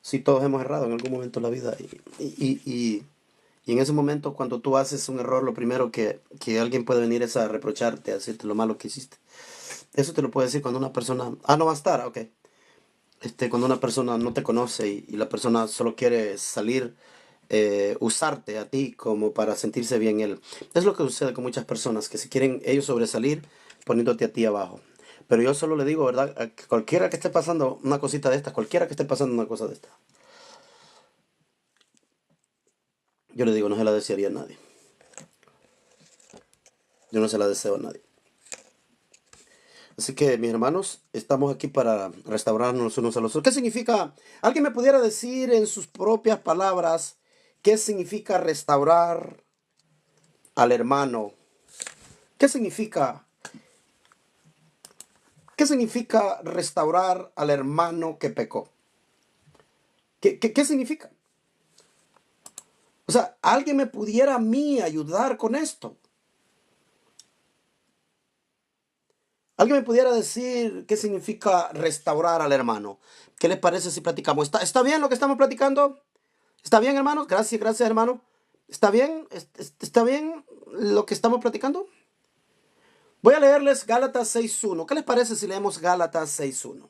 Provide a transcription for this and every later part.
Sí, todos hemos errado en algún momento de la vida. Y en ese momento, cuando tú haces un error, lo primero que alguien puede venir es a reprocharte, a decirte lo malo que hiciste. Eso te lo puede decir cuando una persona... Ah, no va a estar, ok. Cuando una persona no te conoce y la persona solo quiere salir, usarte a ti como para sentirse bien él. Es lo que sucede con muchas personas, que si quieren ellos sobresalir poniéndote a ti abajo. Pero yo solo le digo, ¿verdad? A que cualquiera que esté pasando una cosita de esta, cualquiera que esté pasando una cosa de esta, yo le digo, no se la desearía a nadie. Yo no se la deseo a nadie. Así que, mis hermanos, estamos aquí para restaurarnos unos a los otros. ¿Qué significa? ¿Alguien me pudiera decir en sus propias palabras qué significa restaurar al hermano? ¿Qué significa? ¿Qué significa restaurar al hermano que pecó? ¿Qué significa? O sea, ¿alguien me pudiera a mí ayudar con esto? ¿Alguien me pudiera decir qué significa restaurar al hermano? ¿Qué les parece si platicamos? ¿Está bien lo que estamos platicando? ¿Está bien, hermanos? Gracias, gracias, hermano. ¿Está bien? ¿Está bien lo que estamos platicando? Voy a leerles Gálatas 6.1. ¿Qué les parece si leemos Gálatas 6.1?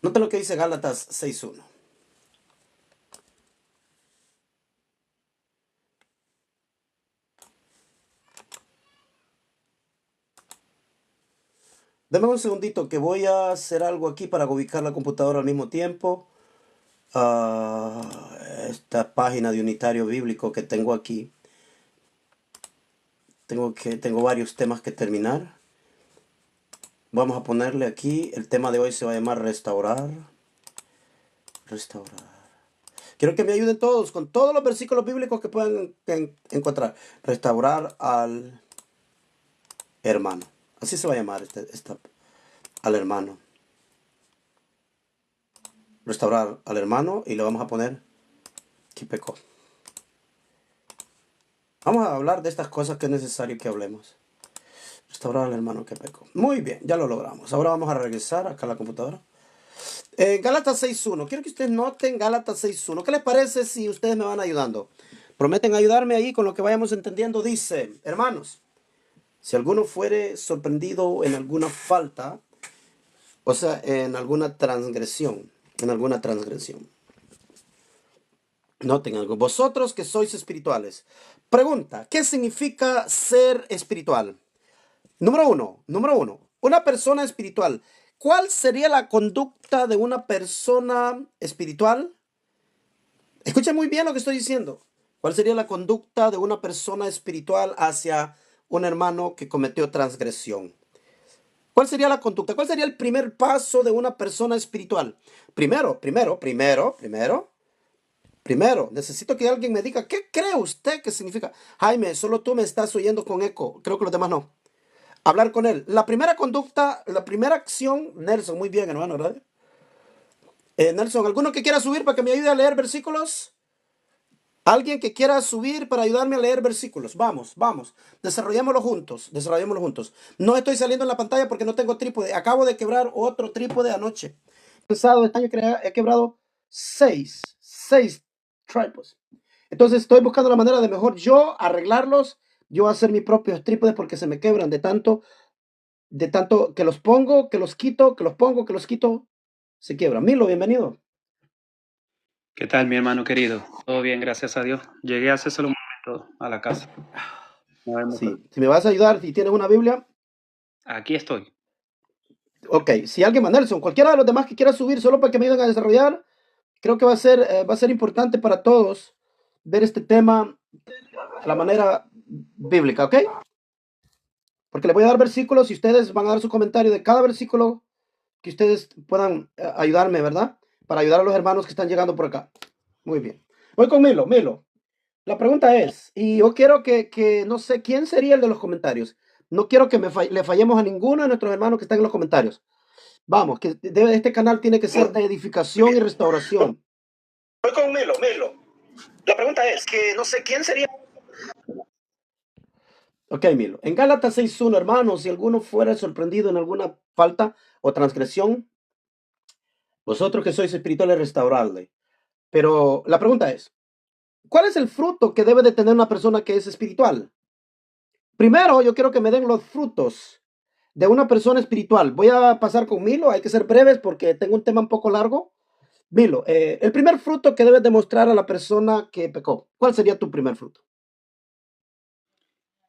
Noten lo que dice Gálatas 6.1. Deme un segundito que voy a hacer algo aquí para ubicar la computadora al mismo tiempo. Ah, esta página de unitario bíblico que tengo aquí. Tengo varios temas que terminar. Vamos a ponerle aquí. El tema de hoy se va a llamar restaurar. Restaurar. Quiero que me ayuden todos con todos los versículos bíblicos que puedan encontrar. Restaurar al hermano. Así se va a llamar al hermano. Restaurar al hermano y le vamos a poner que pecó. Vamos a hablar de estas cosas que es necesario que hablemos. Restaurar al hermano que pecó. Muy bien, ya lo logramos. Ahora vamos a regresar acá a la computadora. Gálatas 6.1. Quiero que ustedes noten Gálatas 6.1. ¿Qué les parece si ustedes me van ayudando? Prometen ayudarme ahí con lo que vayamos entendiendo. Dice, hermanos, si alguno fuere sorprendido en alguna falta, o sea, en alguna transgresión, Noten algo. Vosotros que sois espirituales. Pregunta, ¿qué significa ser espiritual? Número uno. Una persona espiritual. ¿Cuál sería la conducta de una persona espiritual? Escuchen muy bien lo que estoy diciendo. ¿Cuál sería la conducta de una persona espiritual hacia un hermano que cometió transgresión? ¿Cuál sería la conducta? ¿Cuál sería el primer paso de una persona espiritual? Primero, necesito que alguien me diga, ¿qué cree usted que significa? Jaime, solo tú me estás oyendo con eco. Creo que los demás no. Hablar con él. La primera conducta, la primera acción, Nelson, muy bien, hermano, ¿verdad? Nelson, ¿alguno que quiera subir para que me ayude a leer versículos? Alguien que quiera subir para ayudarme a leer versículos. Vamos, vamos. Desarrollémoslo juntos. No estoy saliendo en la pantalla porque no tengo trípode. Acabo de quebrar otro trípode anoche. Pensado, este año he quebrado seis trípodes. Entonces estoy buscando la manera de mejor yo arreglarlos, yo hacer mis propios trípodes porque se me quebran de tanto que los pongo, que los quito, que los pongo, que los quito, se quiebran. Milo, bienvenido. ¿Qué tal, mi hermano querido? Todo bien, gracias a Dios. Llegué hace solo un momento a la casa. Sí, si me vas a ayudar, si tienes una Biblia, Aquí estoy. ok. Si alguien más, Nelson, cualquiera de los demás que quiera subir solo para que me ayuden a desarrollar, creo que va a ser importante para todos ver este tema de la manera bíblica, ¿ok? Porque le voy a dar versículos y ustedes van a dar su comentario de cada versículo que ustedes puedan ayudarme, ¿verdad? Para ayudar a los hermanos que están llegando por acá. Muy bien. Voy con Milo. Milo, la pregunta es, y yo quiero que no sé quién sería el de los comentarios. No quiero que le fallemos a ninguno de nuestros hermanos que están en los comentarios. Vamos, que este canal tiene que ser de edificación y restauración. Voy con Milo. La pregunta es que no sé quién sería. Ok, Milo. En Gálatas 6.1, hermanos, si alguno fuera sorprendido en alguna falta o transgresión, Vosotros que sois espirituales, restauradle. Pero la pregunta es, ¿cuál es el fruto que debe de tener una persona que es espiritual? Primero, yo quiero que me den los frutos de una persona espiritual. Voy a pasar con Milo, hay que ser breves porque tengo un tema un poco largo. Milo, el primer fruto que debes demostrar a la persona que pecó, ¿cuál sería tu primer fruto?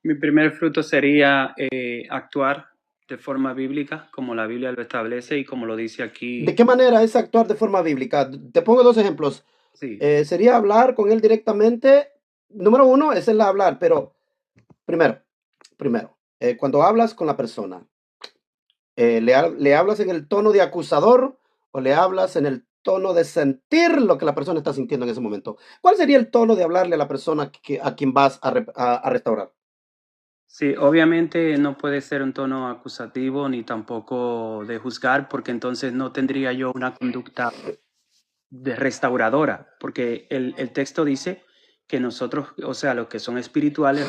Mi primer fruto sería actuar de forma bíblica, como la Biblia lo establece y como lo dice ¿De aquí. qué manera es actuar de forma bíblica? Te pongo dos ejemplos. Sí, Sería hablar con él directamente. Número uno es el hablar, pero primero, cuando hablas con la persona, ¿le hablas en el tono de acusador o le hablas en el tono de sentir lo que la persona está sintiendo en ese momento? ¿Cuál sería el tono de hablarle a la persona a quien vas a restaurar? sí, obviamente no puede ser un tono acusativo ni tampoco de juzgar, porque entonces no tendría yo una conducta de restauradora, porque el texto dice que nosotros, o sea, los que son espirituales,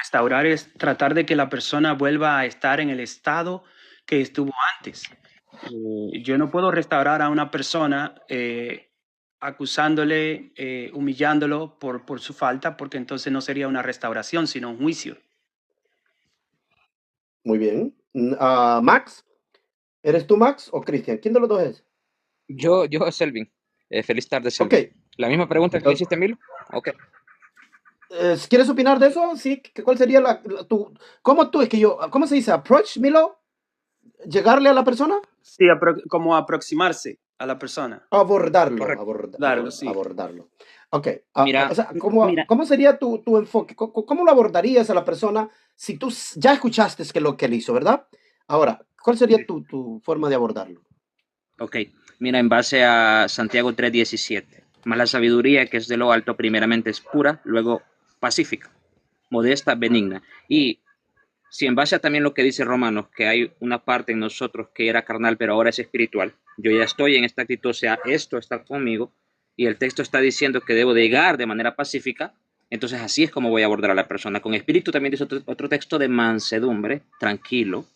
restaurar es tratar de que la persona vuelva a estar en el estado que estuvo antes. Yo no puedo restaurar a una persona acusándole, humillándolo por su falta, porque entonces no sería una restauración, sino un juicio. Muy bien. Max, ¿eres tú Max o Cristian? ¿Quién de los dos es? Yo, Selvin. Feliz tarde, Ok. Selvin. ¿La misma pregunta que le hiciste a Milo? Ok. ¿Quieres opinar de eso? Sí. ¿Cuál sería cómo se dice? ¿Approach, Milo? ¿Llegarle a la persona? Sí, como aproximarse a la persona. Abordarlo, Correcto. Claro, sí. abordarlo. Ok, o Mira, sea, ¿cómo sería tu enfoque? ¿Cómo lo abordarías a la persona si tú ya escuchaste que lo que él hizo, ¿verdad? Ahora, ¿cuál sería tu forma de abordarlo? ok. Mira, en base a Santiago 3:17. Más la sabiduría que es de lo alto, primeramente es pura, luego pacífica, modesta, benigna. Y si en base a también lo que dice Romanos, que hay una parte en nosotros que era carnal, pero ahora es espiritual, yo ya estoy en esta actitud, o sea, esto está conmigo, y el texto está diciendo que debo de llegar de manera pacífica, entonces así es como voy a abordar a la persona. Con espíritu también dice otro texto de mansedumbre, tranquilo,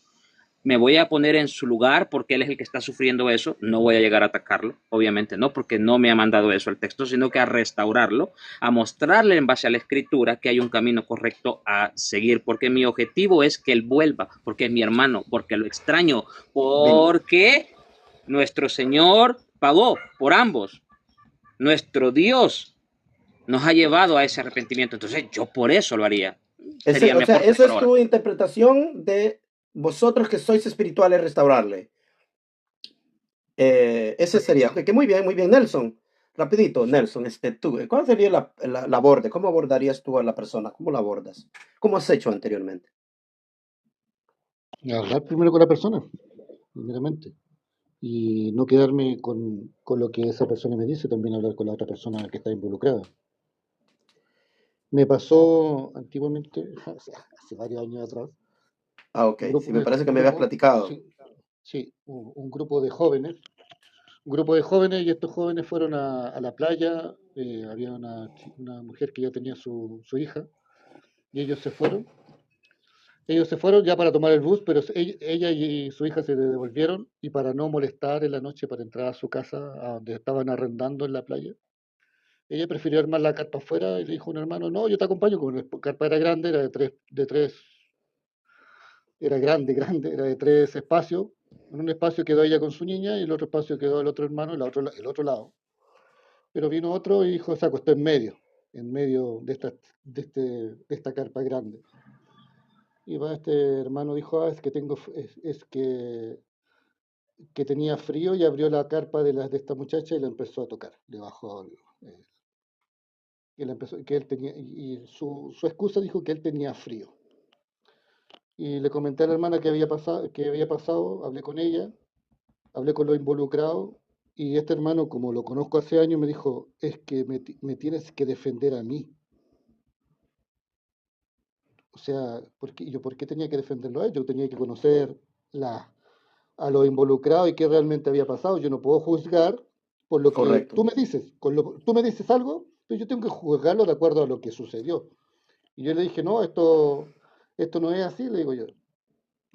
me voy a poner en su lugar porque él es el que está sufriendo eso, no voy a llegar a atacarlo, obviamente no, porque no me ha mandado eso el texto, sino que a restaurarlo, a mostrarle en base a la escritura que hay un camino correcto a seguir, porque mi objetivo es que él vuelva, porque es mi hermano, porque lo extraño, Bingo. porque nuestro Señor pagó por ambos, nuestro Dios nos ha llevado a ese arrepentimiento, entonces yo por eso lo haría, sería O mi sea, aporte eso por es ahora. tu interpretación de vosotros que sois espirituales, restaurarle. Ese sería, ok, que muy bien, Nelson. Rapidito, Nelson, tú, ¿cuál sería la aborde? ¿Cómo abordarías tú a la persona? ¿Cómo la abordas? ¿Cómo has hecho anteriormente? Hablar primero con la persona, primeramente. Y no quedarme con lo que esa persona me dice, también hablar con la otra persona que está involucrada. Me pasó antiguamente, o sea, hace varios años atrás, Ah, ok, un sí, grupo, me parece que un me habías grupo, platicado. sí, sí, un grupo de jóvenes, y estos jóvenes fueron a la playa, había una mujer que ya tenía su hija, y ellos se fueron ya para tomar el bus, pero ella y su hija se devolvieron y para no molestar en la noche, para entrar a su casa, a donde estaban arrendando en la playa, ella prefirió armar la carpa afuera y le dijo a un hermano, no, yo te acompaño, como la carpa era grande, era grande, era de tres espacios. En un espacio quedó ella con su niña y el otro espacio quedó el otro hermano, el otro lado. Pero vino otro y se acostó en medio de esta carpa grande. Y va este hermano dijo, es que que tenía frío y abrió la carpa de esta muchacha y la empezó a tocar. Le bajó y la empezó, que él tenía, y su excusa dijo que él tenía frío. Y le comenté a la hermana que había pasado, hablé con ella, hablé con los involucrados, y este hermano, como lo conozco hace años, me dijo, es que me tienes que defender a mí. O sea, ¿por qué tenía que defenderlo a él? Yo tenía que conocer la, a los involucrados y qué realmente había pasado. Yo no puedo juzgar por lo que Correcto. tú me dices. Tú me dices algo, pero yo tengo que juzgarlo de acuerdo a lo que sucedió. Y yo le dije, no, esto no es así, le digo yo.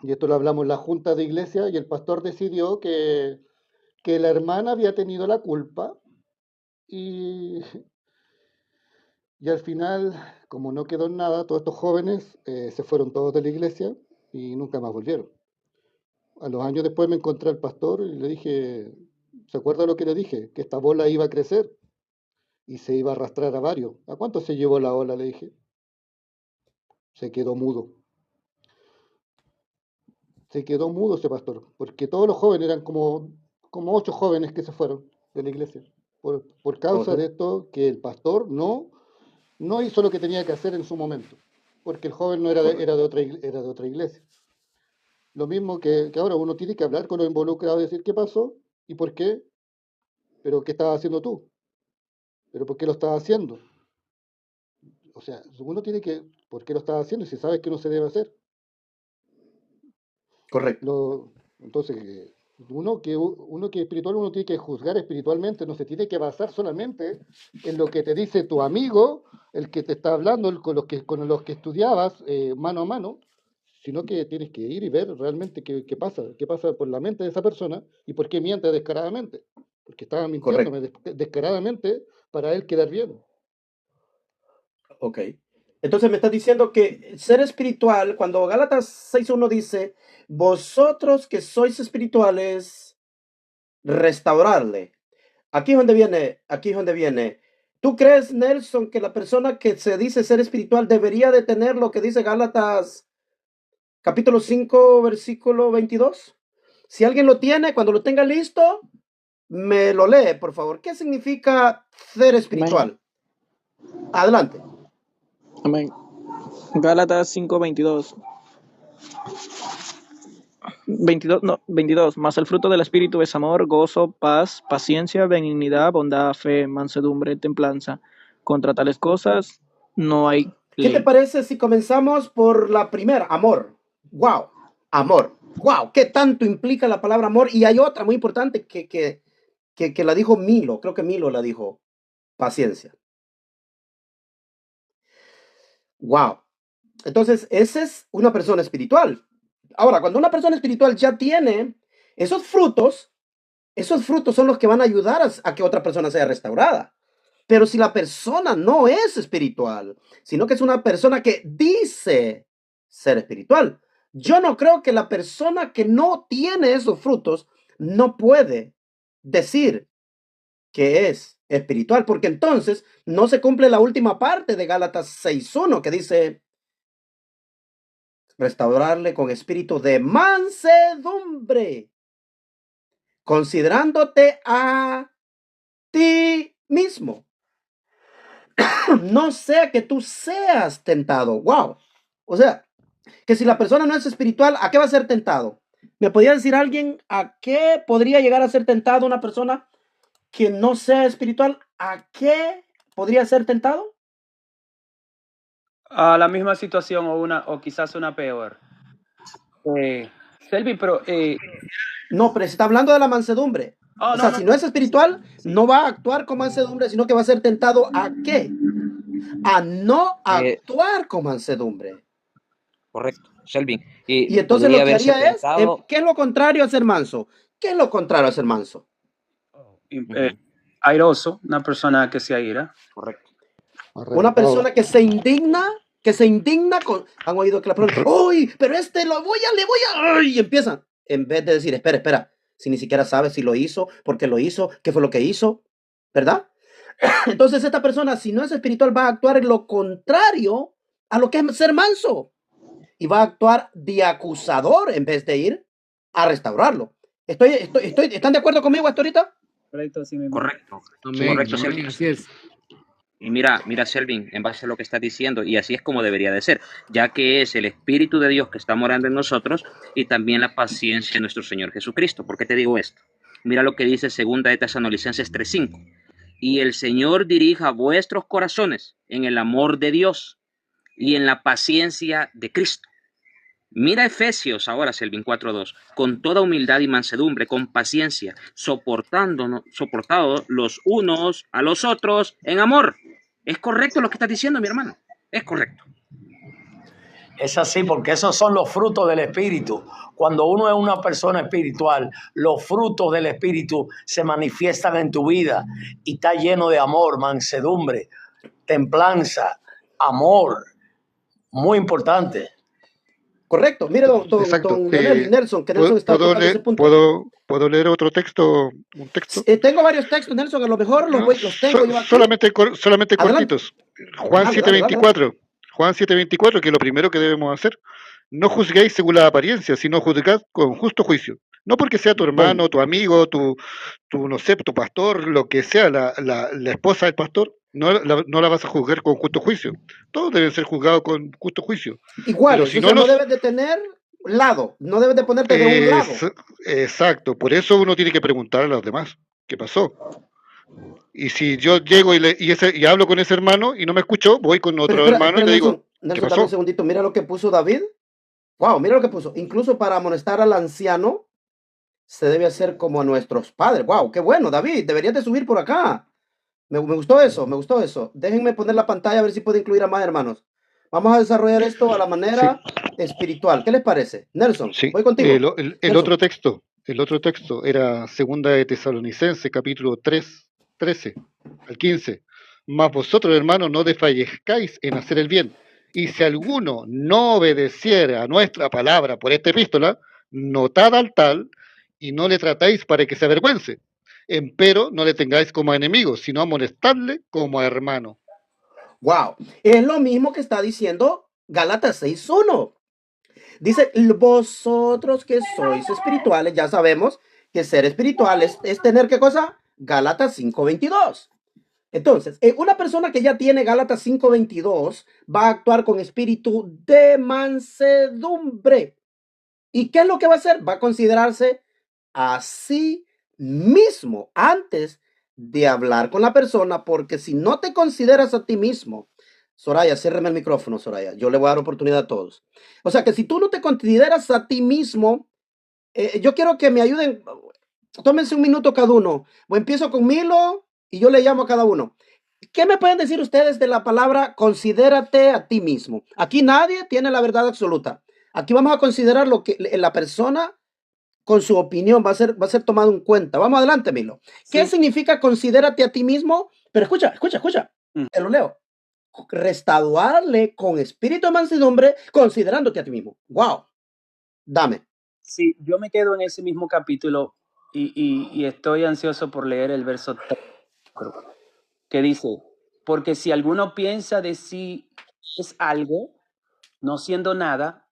Y esto lo hablamos en la junta de iglesia y el pastor decidió que la hermana había tenido la culpa y, y al final, como no quedó en nada, todos estos jóvenes se fueron todos de la iglesia y nunca más volvieron. A los años después me encontré al pastor y le dije, ¿se acuerda lo que le dije? Que esta bola iba a crecer y se iba a arrastrar a varios. ¿A cuánto se llevó la ola? Le dije. Se quedó mudo. Se quedó mudo ese pastor, porque todos los jóvenes eran como 8 jóvenes que se fueron de la iglesia, por causa de esto que el pastor no hizo lo que tenía que hacer en su momento, porque el joven no era era de otra iglesia. Lo mismo que ahora uno tiene que hablar con los involucrados y decir qué pasó y por qué, pero qué estabas haciendo tú, pero por qué lo estabas haciendo. O sea, uno tiene que, ¿por qué lo estás haciendo si sabes que no se debe hacer? Correcto. Entonces, uno que es espiritual, uno tiene que juzgar espiritualmente, no se tiene que basar solamente en lo que te dice tu amigo, el que te está hablando, con los que estudiabas mano a mano, sino que tienes que ir y ver realmente qué pasa por la mente de esa persona y por qué miente descaradamente, porque estaba mintiéndome Correcto. descaradamente para él quedar bien. Ok. Entonces me estás diciendo que ser espiritual, cuando Gálatas 6:1 dice, vosotros que sois espirituales, restaurarle. Aquí es donde viene. ¿Tú crees, Nelson, que la persona que se dice ser espiritual debería de tener lo que dice Gálatas capítulo 5, versículo 22? Si alguien lo tiene, cuando lo tenga listo, me lo lee, por favor. ¿Qué significa ser espiritual? Amén. Adelante. Amén. Gálatas 5:22. 22. Mas el fruto del Espíritu es amor, gozo, paz, paciencia, benignidad, bondad, fe, mansedumbre, templanza. Contra tales cosas no hay ¿Qué te ley. parece si comenzamos por la primera? Amor. Wow. Amor. Wow. ¿Qué tanto implica la palabra amor? Y hay otra muy importante que la dijo Milo. Creo que Milo la dijo. Paciencia. Wow. Entonces, esa es una persona espiritual. Ahora, cuando una persona espiritual ya tiene esos frutos son los que van a ayudar a que otra persona sea restaurada. Pero si la persona no es espiritual, sino que es una persona que dice ser espiritual, yo no creo que la persona que no tiene esos frutos no puede decir que es espiritual, porque entonces no se cumple la última parte de Gálatas 6:1 que dice restaurarle con espíritu de mansedumbre, considerándote a ti mismo. No sea que tú seas tentado. Wow. O sea, que si la persona no es espiritual, ¿a qué va a ser tentado? ¿Me podría decir alguien a qué podría llegar a ser tentado una persona que no sea espiritual? ¿A qué podría ser tentado? A la misma situación o quizás una peor. Selvi, pero No, pero se está hablando de la mansedumbre. O sea, si no es espiritual, no va a actuar con mansedumbre, sino que va a ser tentado ¿a qué? A no actuar con mansedumbre. Correcto, Selvin. Y Y entonces lo podría que haberse haría es, tentado. ¿qué es lo contrario a ser manso? ¿Qué es lo contrario a ser manso? airoso, una persona que se aira. Correcto. Una persona que se indigna con, han oído que la persona, ¡uy! Pero le voy a, ¡ay! Y empiezan, en vez de decir, espera, si ni siquiera sabe si lo hizo, por qué lo hizo, qué fue lo que hizo, ¿verdad? Entonces esta persona, si no es espiritual, va a actuar en lo contrario a lo que es ser manso. Y va a actuar de acusador en vez de ir a restaurarlo. ¿Están de acuerdo conmigo hasta ahorita? Correcto, sí mismo. Correcto. Amén, Correcto, amén, Selvin. así es. Y mira, Selvin, en base a lo que estás diciendo, y así es como debería de ser, ya que es el Espíritu de Dios que está morando en nosotros y también la paciencia de nuestro Señor Jesucristo. ¿Por qué te digo esto? Mira lo que dice 2 de Tesalonicenses 3:5. Y el Señor dirija vuestros corazones en el amor de Dios y en la paciencia de Cristo. Mira Efesios ahora, Selvin 4:2, con toda humildad y mansedumbre, con paciencia, soportando los unos a los otros en amor. ¿Es correcto lo que estás diciendo, mi hermano? Es correcto. Es así, porque esos son los frutos del Espíritu. Cuando uno es una persona espiritual, los frutos del Espíritu se manifiestan en tu vida y está lleno de amor, mansedumbre, templanza, amor. Muy importante. Correcto. Mire, Exacto. don Leonel Nelson, que Nelson está ¿Puedo, tocando ese punto. ¿puedo leer otro texto? ¿Un texto? Tengo varios textos, Nelson, a lo mejor No, los tengo yo aquí. solamente Adelante. cortitos. Juan Dale, 7:24. Juan 7:24, que es lo primero que debemos hacer. No juzguéis según la apariencia, sino juzgad con justo juicio. No porque sea tu hermano, Boom. tu amigo, no sé, tu pastor, lo que sea, la esposa del pastor, no la vas a juzgar con justo juicio. Todos deben ser juzgados con justo juicio. Igual, Pero si o sea, no no los... debes de tener lado, no debes de ponerte de un lado. Exacto, por eso uno tiene que preguntar a los demás, ¿qué pasó? Y si yo llego y hablo con ese hermano y no me escuchó, voy con otro hermano y le digo, ¿qué Nelson, dame un pasó? segundito, mira lo que puso David. Wow, mira lo que puso. Incluso para amonestar al anciano se debe hacer como a nuestros padres. Wow, qué bueno, David, deberías de subir por acá. Me gustó eso, me gustó eso. Déjenme poner la pantalla a ver si puedo incluir a más hermanos. Vamos a desarrollar esto a la manera espiritual. ¿Qué les parece? Nelson, Sí, voy contigo. el Nelson. otro texto era Segunda de Tesalonicenses, capítulo 3, 13 al 15. Mas vosotros, hermanos, no desfallezcáis en hacer el bien. Y si alguno no obedeciere a nuestra palabra por esta epístola, notad al tal y no le tratáis para que se avergüence. Empero no le tengáis como a enemigo, sino amonestadle como a hermano. Wow, es lo mismo que está diciendo Gálatas 6:1. Dice, vosotros que sois espirituales, ya sabemos que ser espiritual es tener ¿qué cosa? Gálatas 5:22. Entonces, una persona que ya tiene Gálatas 5:22 va a actuar con espíritu de mansedumbre. ¿Y qué es lo que va a hacer? Va a considerarse a sí mismo antes de hablar con la persona, porque si no te consideras a ti mismo, Soraya, ciérrame el micrófono, Soraya, yo le voy a dar oportunidad a todos. O sea que si tú no te consideras a ti mismo, yo quiero que me ayuden, tómense un minuto cada uno, o empiezo con Milo y yo le llamo a cada uno. ¿Qué me pueden decir ustedes de la palabra considérate a ti mismo? Aquí nadie tiene la verdad absoluta. Aquí vamos a considerar lo que la persona con su opinión va a ser tomado en cuenta. Vamos adelante, Milo. ¿Qué Sí. significa considérate a ti mismo? Pero escucha. Te lo leo. Restaurarle con espíritu de mansedumbre, considerándote a ti mismo. Wow. Dame. Sí, yo me quedo en ese mismo capítulo y estoy ansioso por leer el verso 3, que dice, porque si alguno piensa de sí es algo, no siendo nada,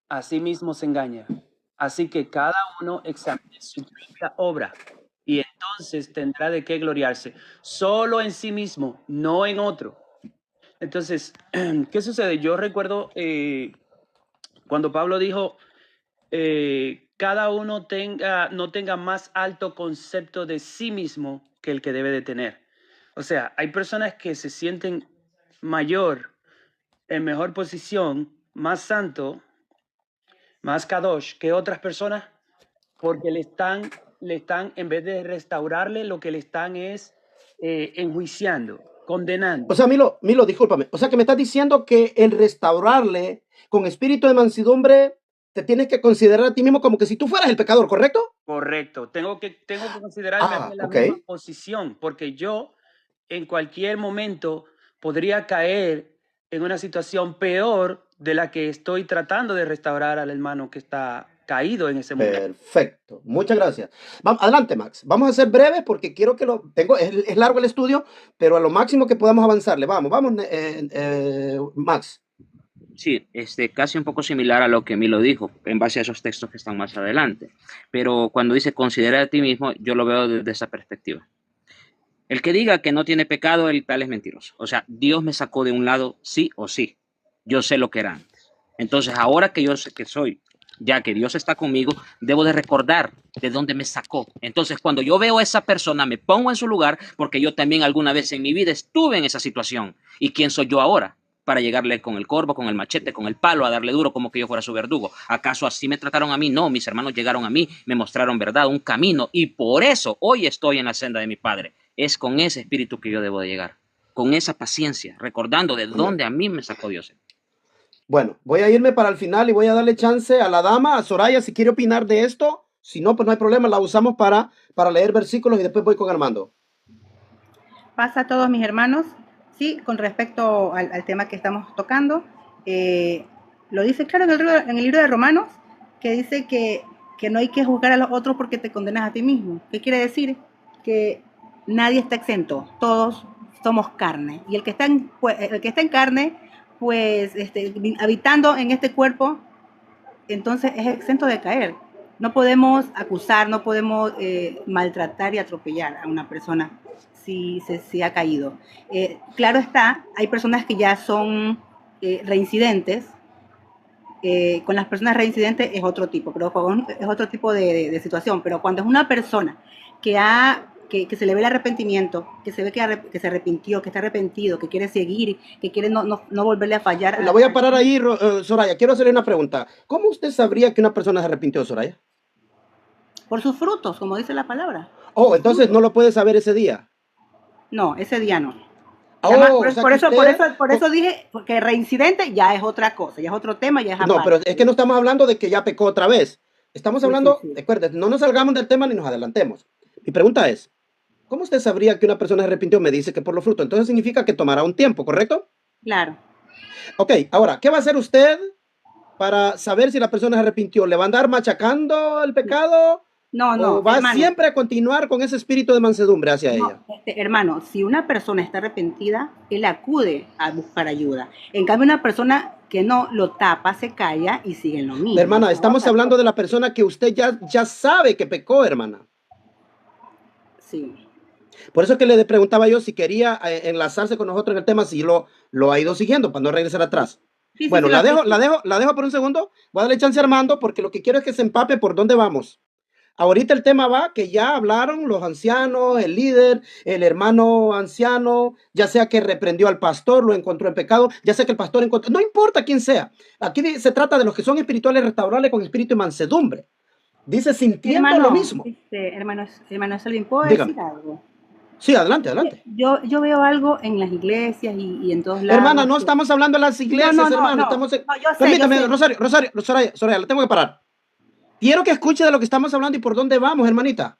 a sí mismo se engaña. Así que cada uno examine su propia obra y entonces tendrá de qué gloriarse, solo en sí mismo, no en otro. Entonces, ¿qué sucede? Yo recuerdo cuando Pablo dijo, cada uno no tenga más alto concepto de sí mismo que el que debe de tener. O sea, hay personas que se sienten mayor, en mejor posición, más santo, más kadosh que otras personas, porque le están, en vez de restaurarle, lo que le están es enjuiciando, condenando. O sea, Milo, discúlpame. O sea, que me estás diciendo que el restaurarle con espíritu de mansedumbre te tienes que considerar a ti mismo como que si tú fueras el pecador, ¿correcto? Correcto. Tengo que considerarme en la misma posición, porque yo en cualquier momento podría caer en una situación peor de la que estoy tratando de restaurar al hermano que está caído en ese momento. Perfecto. Muchas gracias. Adelante, Max. Vamos a ser breves porque quiero que es largo el estudio, pero a lo máximo que podamos avanzarle. Vamos, Max. Sí, casi un poco similar a lo que Milo dijo, en base a esos textos que están más adelante. Pero cuando dice considera a ti mismo, yo lo veo desde esa perspectiva. El que diga que no tiene pecado, el tal es mentiroso. O sea, Dios me sacó de un lado sí o sí. Yo sé lo que era antes. Entonces, ahora que yo sé que soy, ya que Dios está conmigo, debo de recordar de dónde me sacó. Entonces, cuando yo veo a esa persona, me pongo en su lugar, porque yo también alguna vez en mi vida estuve en esa situación. ¿Y quién soy yo ahora? Para llegarle con el corvo, con el machete, con el palo, a darle duro como que yo fuera su verdugo. ¿Acaso así me trataron a mí? No, mis hermanos llegaron a mí, me mostraron verdad, un camino, y por eso hoy estoy en la senda de mi Padre. Es con ese espíritu que yo debo de llegar, con esa paciencia, recordando de dónde a mí me sacó Dios. Bueno, voy a irme para el final y voy a darle chance a la dama, a Soraya, si quiere opinar de esto. Si no, pues no hay problema, la usamos para leer versículos y después voy con Armando. Pasa a todos mis hermanos, sí, con respecto al tema que estamos tocando. Lo dice claro en el libro de Romanos, que dice que no hay que juzgar a los otros porque te condenas a ti mismo. ¿Qué quiere decir? Que nadie está exento, todos somos carne. Y el que está en carne, pues habitando en este cuerpo, entonces es exento de caer. No podemos acusar, no podemos maltratar y atropellar a una persona si ha caído. Claro está, hay personas que ya son reincidentes. Con las personas reincidentes es otro tipo, pero es otro tipo de situación. Pero cuando es una persona que se le ve el arrepentimiento, que se ve que se arrepintió, que está arrepentido, que quiere seguir, que quiere no volverle a fallar. La voy a parar ahí, Soraya. Quiero hacerle una pregunta. ¿Cómo usted sabría que una persona se arrepintió, Soraya? Por sus frutos, como dice la palabra. Oh, entonces no lo puede saber ese día. No, ese día no. Además, por eso dije que reincidente ya es otra cosa, ya es otro tema, ya es aparte. No, pero es que no estamos hablando de que ya pecó otra vez. Estamos hablando, recuerden, no nos salgamos del tema ni nos adelantemos. Mi pregunta es, ¿cómo usted sabría que una persona se arrepintió? Me dice que por lo fruto. Entonces significa que tomará un tiempo, ¿correcto? Claro. Ok, ahora, ¿qué va a hacer usted para saber si la persona se arrepintió? ¿Le va a andar machacando el pecado? No, ¿O va hermano, siempre a continuar con ese espíritu de mansedumbre hacia ella? Hermano, si una persona está arrepentida, él acude a buscar ayuda. En cambio, una persona que no lo tapa, se calla y sigue en lo mismo. Hermana, estamos hablando de la persona que usted ya sabe que pecó, hermana. Sí. Por eso que le preguntaba yo si quería enlazarse con nosotros en el tema, si lo ha ido siguiendo para no regresar atrás. Sí, bueno, sí, la dejo por un segundo. Voy a darle chance a Armando porque lo que quiero es que se empape por dónde vamos. Ahorita el tema va que ya hablaron los ancianos, el líder, el hermano anciano, ya sea que reprendió al pastor, lo encontró en pecado, ya sea que el pastor encontró, no importa quién sea. Aquí se trata de los que son espirituales restaurables con espíritu de mansedumbre. Dice sintiendo lo mismo. Hermano Selvin, ¿puedo decir algo? Sí, adelante. Yo veo algo en las iglesias y en todos lados. Hermana, no estamos hablando de las iglesias, hermano. Permítame, Rosario, la tengo que parar. Quiero que escuche de lo que estamos hablando y por dónde vamos, hermanita.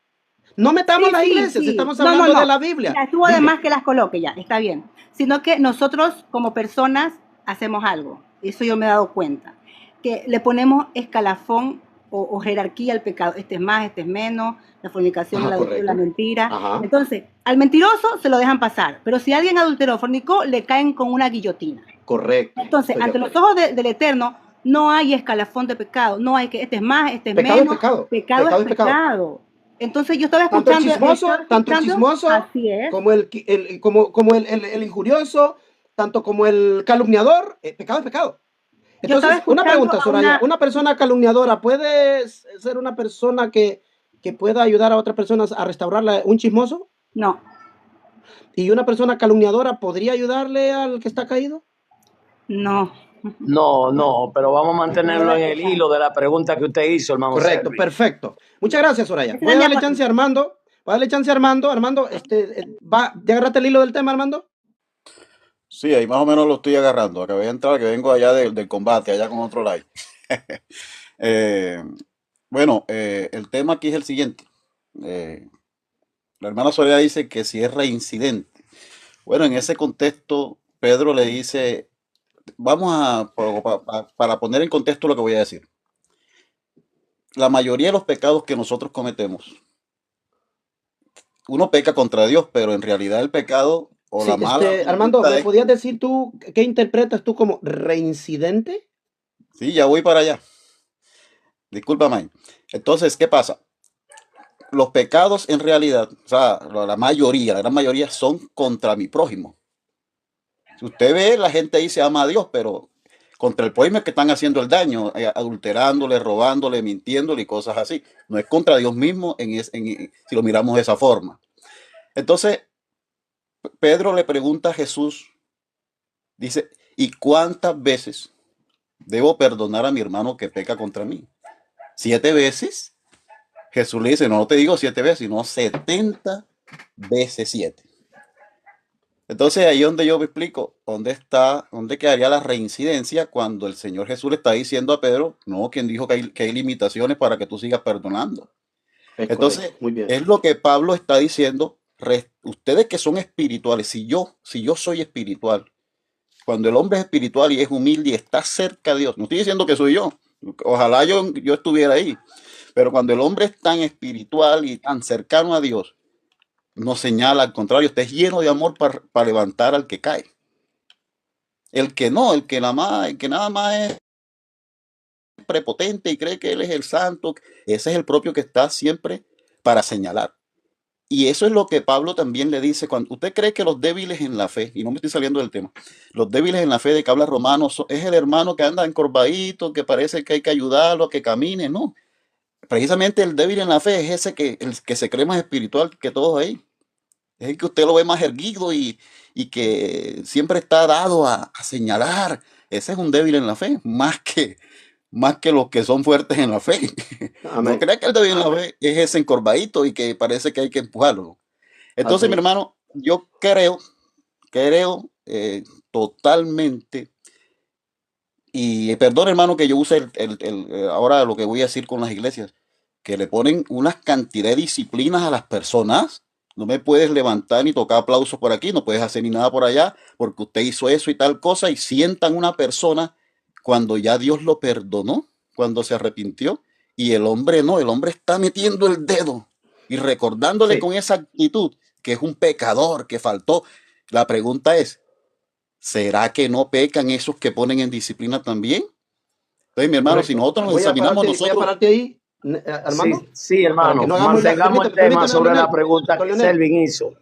No metamos las iglesias, estamos hablando de la Biblia. Mira, tú además que las coloque ya, está bien. Sino que nosotros como personas hacemos algo. Eso yo me he dado cuenta. Que le ponemos escalafón o jerarquía al pecado. Este es más, este es menos. La fornicación, la mentira. Ajá. Entonces, al mentiroso se lo dejan pasar. Pero si alguien adulteró, fornicó, le caen con una guillotina. Correcto. Entonces, ante los ojos del Eterno, no hay escalafón de pecado, no hay que este es más, este es pecado menos. Es pecado. Pecado es pecado. Entonces yo estaba escuchando. Tanto el chismoso así es. como el injurioso, tanto como el calumniador, pecado es pecado. Entonces, una pregunta, Soraya, ¿una persona calumniadora puede ser una persona que pueda ayudar a otras personas a restaurarla, un chismoso? No. ¿Y una persona calumniadora podría ayudarle al que está caído? No. No, pero vamos a mantenerlo en el hilo de la pregunta que usted hizo, hermano. Correcto, perfecto. Muchas gracias, Soraya. Voy a darle chance a Armando. Armando, ¿ya agarraste el hilo del tema, Armando? Sí, ahí más o menos lo estoy agarrando. Acabé de entrar, que vengo allá del combate, allá con otro like. Bueno, el tema aquí es el siguiente. La hermana Soraya dice que si es reincidente. Bueno, en ese contexto, Pedro le dice... Vamos para poner en contexto lo que voy a decir. La mayoría de los pecados que nosotros cometemos, uno peca contra Dios, pero en realidad el pecado o la mala... Armando, ¿me podías decir tú qué interpretas tú como reincidente? Sí, ya voy para allá. Disculpa, May. Entonces, ¿qué pasa? Los pecados en realidad, o sea, la gran mayoría son contra mi prójimo. Si usted ve, la gente ahí se ama a Dios, pero contra el prójimo es que están haciendo el daño, adulterándole, robándole, mintiéndole y cosas así. No es contra Dios mismo si lo miramos de esa forma. Entonces, Pedro le pregunta a Jesús, dice, ¿y cuántas veces debo perdonar a mi hermano que peca contra mí? ¿7 veces? Jesús le dice, no te digo 7 veces, sino 70 veces 7. Entonces ahí es donde yo me explico, dónde quedaría la reincidencia cuando el Señor Jesús le está diciendo a Pedro, no, quien dijo que hay limitaciones para que tú sigas perdonando. Es Entonces, correcto, muy bien. es lo que Pablo está diciendo, ustedes que son espirituales, si yo soy espiritual, cuando el hombre es espiritual y es humilde y está cerca de Dios, no estoy diciendo que soy yo, ojalá yo estuviera ahí, pero cuando el hombre es tan espiritual y tan cercano a Dios, no señala, al contrario, usted es lleno de amor para levantar al que cae. El que no, el que nada más es prepotente y cree que él es el santo, ese es el propio que está siempre para señalar. Y eso es lo que Pablo también le dice, cuando usted cree que los débiles en la fe, y no me estoy saliendo del tema, los débiles en la fe de que habla Romanos, es el hermano que anda encorvadito, que parece que hay que ayudarlo, que camine, no. Precisamente el débil en la fe es el que se cree más espiritual que todos ahí. Es el que usted lo ve más erguido y que siempre está dado a señalar. Ese es un débil en la fe, más que los que son fuertes en la fe. No Amén. crea que el débil en la fe es ese encorvadito y que parece que hay que empujarlo. Entonces, mi Así. hermano, yo creo totalmente, y perdón, hermano, que yo use ahora lo que voy a decir con las iglesias, que le ponen una cantidad de disciplinas a las personas. No me puedes levantar ni tocar aplausos por aquí, no puedes hacer ni nada por allá, porque usted hizo eso y tal cosa, y sientan una persona cuando ya Dios lo perdonó, cuando se arrepintió, y el hombre no, el hombre está metiendo el dedo y recordándole Sí. con esa actitud que es un pecador, que faltó. La pregunta es, ¿será que no pecan esos que ponen en disciplina también? Entonces, mi hermano, si Correcto. nosotros nos Voy a examinamos pararte, nosotros, ahí, Armando, Sí, sí, para que hermano. no hagamos Mantengamos el tema sobre la pregunta don que Leonel, Selvin hizo.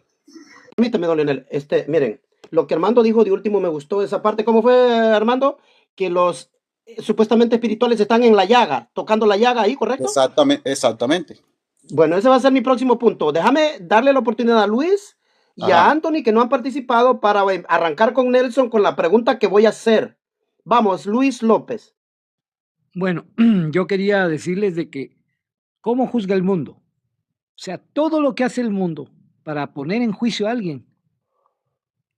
permítame, don Leonel, miren, lo que Armando dijo de último me gustó esa parte. ¿Cómo fue, Armando? Que los supuestamente espirituales están en la llaga, tocando la llaga ahí, ¿correcto? exactamente. Bueno, ese va a ser mi próximo punto. Déjame darle la oportunidad a Luis y a Ajá. Anthony, que no han participado, para arrancar con Nelson con la pregunta que voy a hacer. Vamos, Luis López. Bueno, yo quería decirles de que cómo juzga el mundo. O sea, todo lo que hace el mundo para poner en juicio a alguien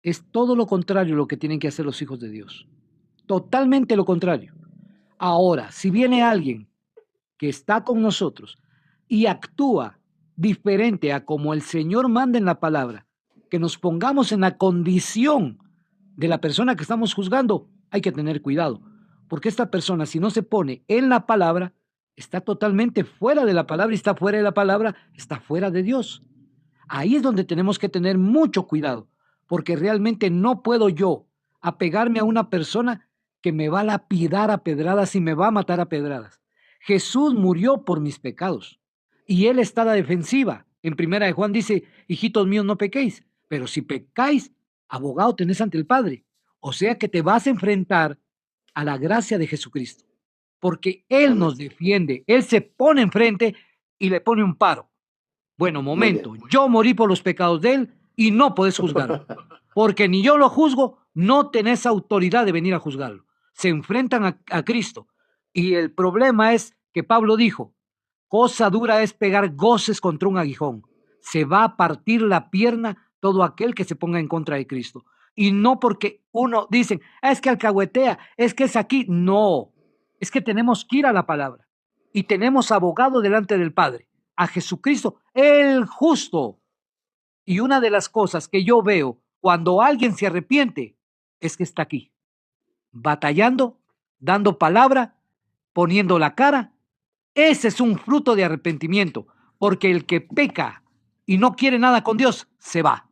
es todo lo contrario a lo que tienen que hacer los hijos de Dios. Totalmente lo contrario. Ahora, si viene alguien que está con nosotros y actúa diferente a como el Señor manda en la palabra, que nos pongamos en la condición de la persona que estamos juzgando, hay que tener cuidado, porque esta persona, si no se pone en la palabra, está totalmente fuera de la palabra, y está fuera de la palabra, está fuera de Dios. Ahí es donde tenemos que tener mucho cuidado, porque realmente no puedo yo apegarme a una persona que me va a lapidar a pedradas y me va a matar a pedradas. Jesús murió por mis pecados y Él está a la defensiva. En primera de Juan dice, hijitos míos, no pequéis, pero si pecáis, abogado tenés ante el Padre. O sea que te vas a enfrentar a la gracia de Jesucristo, porque Él nos defiende, Él se pone enfrente y le pone un paro. Bueno, momento, yo morí por los pecados de Él y no podés juzgarlo, porque ni yo lo juzgo, no tenés autoridad de venir a juzgarlo. Se enfrentan a Cristo. Y el problema es que Pablo dijo, cosa dura es pegar goces contra un aguijón. Se va a partir la pierna todo aquel que se ponga en contra de Cristo. Y no porque uno dicen, es que alcahuetea, es que es aquí. No, es que tenemos que ir a la palabra. Y tenemos abogado delante del Padre, a Jesucristo, el justo. Y una de las cosas que yo veo cuando alguien se arrepiente es que está aquí, batallando, dando palabra, poniendo la cara. Ese es un fruto de arrepentimiento, porque el que peca y no quiere nada con Dios, se va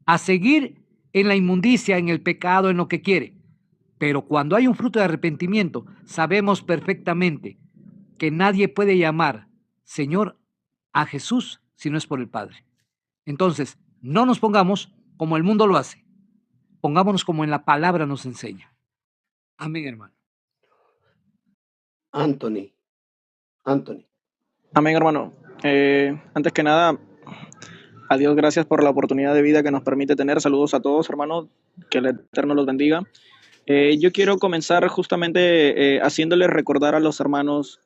a seguir en la inmundicia, en el pecado, en lo que quiere. Pero cuando hay un fruto de arrepentimiento, sabemos perfectamente que nadie puede llamar Señor a Jesús si no es por el Padre. Entonces, no nos pongamos como el mundo lo hace, pongámonos como en la palabra nos enseña. Amén, hermano. Anthony. Amén, hermano. Antes que nada, a Dios gracias por la oportunidad de vida que nos permite tener. Saludos a todos, hermanos. Que el Eterno los bendiga. Yo quiero comenzar justamente haciéndoles recordar a los hermanos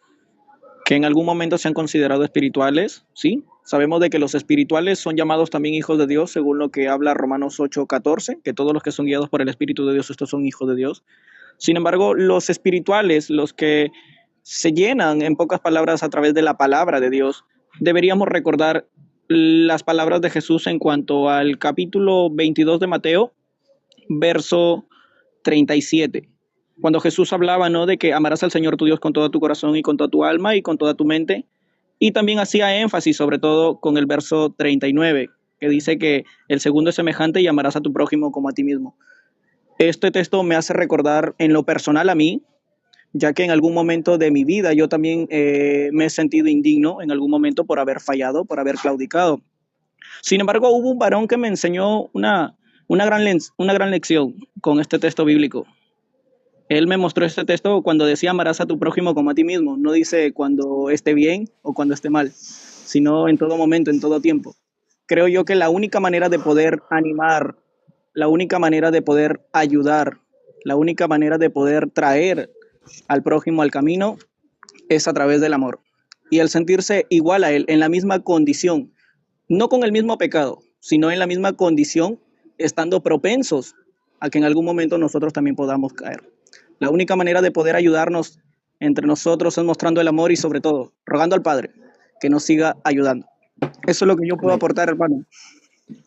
que en algún momento se han considerado espirituales, ¿sí? Sabemos de que los espirituales son llamados también hijos de Dios, según lo que habla Romanos 8:14, que todos los que son guiados por el Espíritu de Dios, estos son hijos de Dios. Sin embargo, los espirituales, los que se llenan, en pocas palabras, a través de la palabra de Dios, deberíamos recordar las palabras de Jesús en cuanto al capítulo 22 de Mateo, verso 37. Cuando Jesús hablaba, ¿no?, de que amarás al Señor tu Dios con todo tu corazón y con toda tu alma y con toda tu mente. Y también hacía énfasis, sobre todo, con el verso 39, que dice que el segundo es semejante y amarás a tu prójimo como a ti mismo. Este texto me hace recordar en lo personal a mí, ya que en algún momento de mi vida yo también me he sentido indigno en algún momento por haber fallado, por haber claudicado. Sin embargo, hubo un varón que me enseñó una gran lección con este texto bíblico. Él me mostró este texto cuando decía amarás a tu prójimo como a ti mismo. No dice cuando esté bien o cuando esté mal, sino en todo momento, en todo tiempo. Creo yo que la única manera de poder animar, la única manera de poder ayudar, la única manera de poder traer al prójimo al camino es a través del amor. Y el sentirse igual a él, en la misma condición, no con el mismo pecado, sino en la misma condición, estando propensos a que en algún momento nosotros también podamos caer. La única manera de poder ayudarnos entre nosotros es mostrando el amor y, sobre todo, rogando al Padre que nos siga ayudando. Eso es lo que yo puedo Amén. aportar, hermano.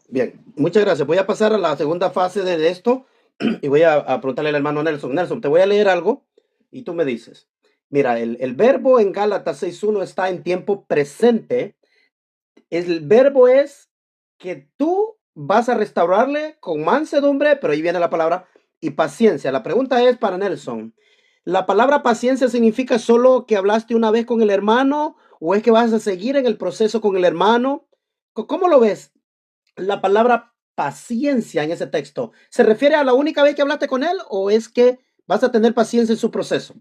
Bien, muchas gracias. Voy a pasar a la segunda fase de esto y voy a preguntarle al hermano Nelson. Nelson, te voy a leer algo y tú me dices. Mira, el verbo en Gálatas 6:1 está en tiempo presente. El verbo es que tú vas a restaurarle con mansedumbre, pero ahí viene la palabra, y paciencia. La pregunta es para Nelson. ¿La palabra paciencia significa solo que hablaste una vez con el hermano o es que vas a seguir en el proceso con el hermano? ¿Cómo lo ves? La palabra paciencia en ese texto, ¿se refiere a la única vez que hablaste con él o es que vas a tener paciencia en su proceso?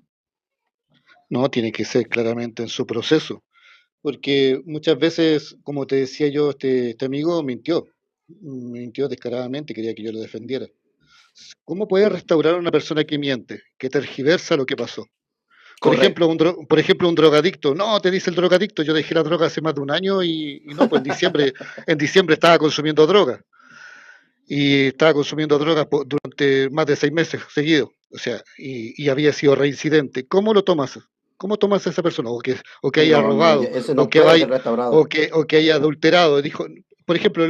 No, tiene que ser claramente en su proceso, porque muchas veces, como te decía yo, este amigo mintió descaradamente, quería que yo lo defendiera. ¿Cómo puedes restaurar a una persona que miente, que tergiversa lo que pasó? Por Correcto. ejemplo, un drogadicto. No, te dice el drogadicto, yo dejé la droga hace más de un año y no, pues en diciembre estaba consumiendo droga. Y estaba consumiendo droga durante más de 6 meses seguidos. O sea, y había sido reincidente. ¿Cómo lo tomas? ¿Cómo tomas a esa persona? O que haya No, robado, ese o no que puede vaya, ser restaurado. o que haya adulterado. Dijo, por ejemplo,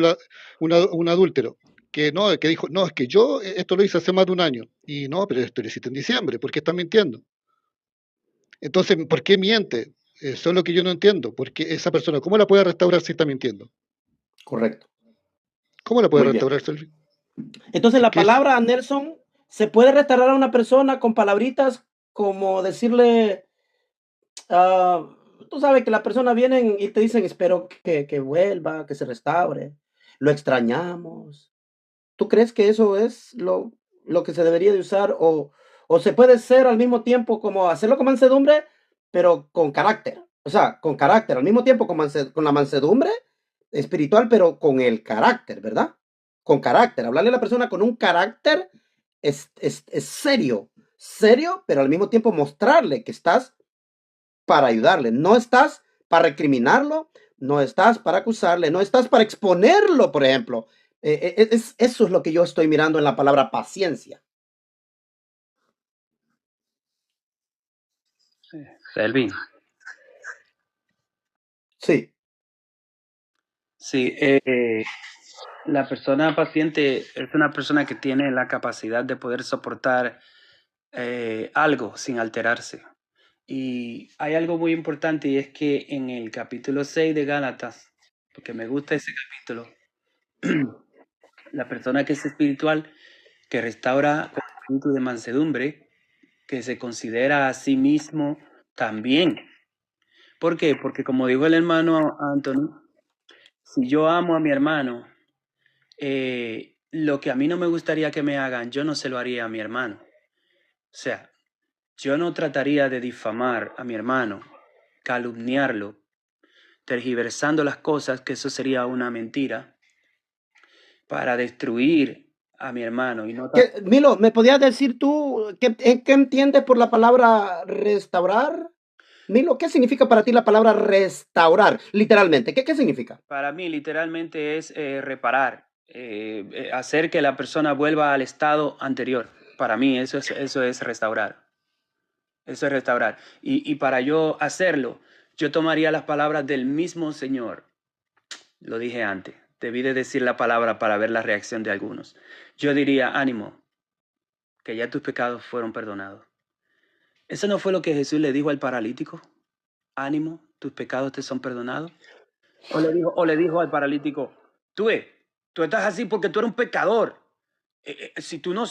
un adúltero que dijo, no, es que yo esto lo hice hace más de un año. Y no, pero esto lo hiciste en diciembre, ¿por qué estás mintiendo? Entonces, ¿por qué miente? Eso es lo que yo no entiendo. Porque esa persona, ¿cómo la puede restaurar si está mintiendo? Correcto. ¿Cómo la puede Muy bien. restaurar? Silvio? Entonces la ¿Qué es? palabra, Nelson, ¿se puede restaurar a una persona con palabritas como decirle, tú sabes que la persona viene y te dicen, espero que vuelva, que se restaure, lo extrañamos? ¿Tú crees que eso es lo que se debería de usar o se puede ser al mismo tiempo como hacerlo con mansedumbre, pero con carácter? O sea, con carácter, al mismo tiempo con la mansedumbre espiritual, pero con el carácter, ¿verdad? Con carácter. Hablarle a la persona con un carácter es serio, pero al mismo tiempo mostrarle que estás para ayudarle. No estás para recriminarlo, no estás para acusarle, no estás para exponerlo, por ejemplo. Eso es lo que yo estoy mirando en la palabra paciencia. Selvin. Sí. Sí, la persona paciente es una persona que tiene la capacidad de poder soportar algo sin alterarse. Y hay algo muy importante y es que en el capítulo 6 de Gálatas, porque me gusta ese capítulo, la persona que es espiritual, que restaura con espíritu de mansedumbre, que se considera a sí mismo también. ¿Por qué? Porque como dijo el hermano Anthony, si yo amo a mi hermano, lo que a mí no me gustaría que me hagan, yo no se lo haría a mi hermano. O sea, yo no trataría de difamar a mi hermano, calumniarlo, tergiversando las cosas, que eso sería una mentira, para destruir a mi hermano. Y no Milo, ¿me podías decir tú qué entiendes por la palabra restaurar? Milo, ¿qué significa para ti la palabra restaurar? Literalmente, ¿qué significa? Para mí, literalmente es reparar, hacer que la persona vuelva al estado anterior. Para mí, eso es restaurar. Eso es restaurar. Y para yo hacerlo, yo tomaría las palabras del mismo Señor. Lo dije antes. Debí de decir la palabra para ver la reacción de algunos. Yo diría, ánimo, que ya tus pecados fueron perdonados. ¿Eso no fue lo que Jesús le dijo al paralítico? Ánimo, tus pecados te son perdonados. O le dijo al paralítico, tú estás así porque tú eres un pecador. Si tú no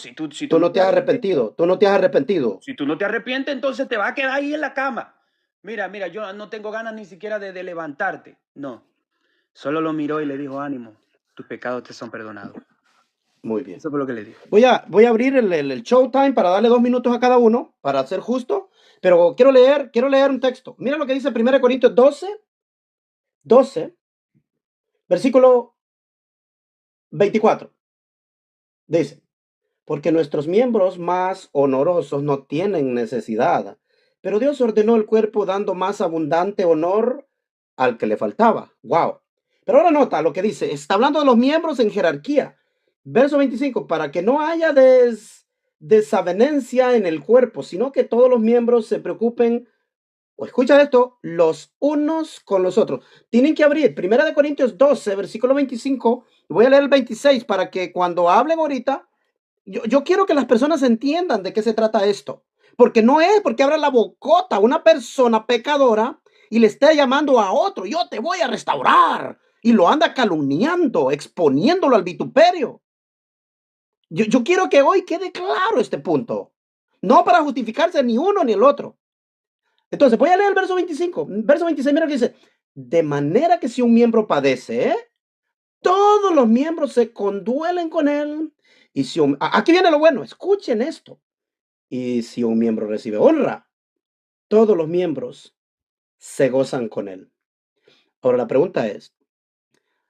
Tú no te has arrepentido, tú no te has arrepentido. Si tú no te arrepientes, entonces te vas a quedar ahí en la cama. Mira, yo no tengo ganas ni siquiera de levantarte. No, solo lo miró y le dijo, ánimo, tus pecados te son perdonados. Muy bien. Eso fue lo que le dijo. Voy a abrir el showtime para darle 2 minutos a cada uno, para ser justo, pero quiero leer un texto. Mira lo que dice 1 Corintios 12, versículo 24. Dice, porque nuestros miembros más honorosos no tienen necesidad, pero Dios ordenó el cuerpo dando más abundante honor al que le faltaba. Wow. Pero ahora nota lo que dice, está hablando de los miembros en jerarquía. Verso 25, para que no haya desavenencia en el cuerpo, sino que todos los miembros se preocupen, o escucha esto, los unos con los otros. Tienen que abrir 1 Corintios 12, versículo 25, voy a leer el 26 para que cuando hablen ahorita, yo quiero que las personas entiendan de qué se trata esto, porque no es porque abra la bocota una persona pecadora y le esté llamando a otro, yo te voy a restaurar, y lo anda calumniando, exponiéndolo al vituperio. Yo quiero que hoy quede claro este punto, no para justificarse ni uno ni el otro. Entonces voy a leer el verso 25, verso 26, mira lo que dice, de manera que si un miembro padece, todos los miembros se conduelen con él. Y si aquí viene lo bueno, escuchen esto. Y si un miembro recibe honra, todos los miembros se gozan con él. Ahora la pregunta es,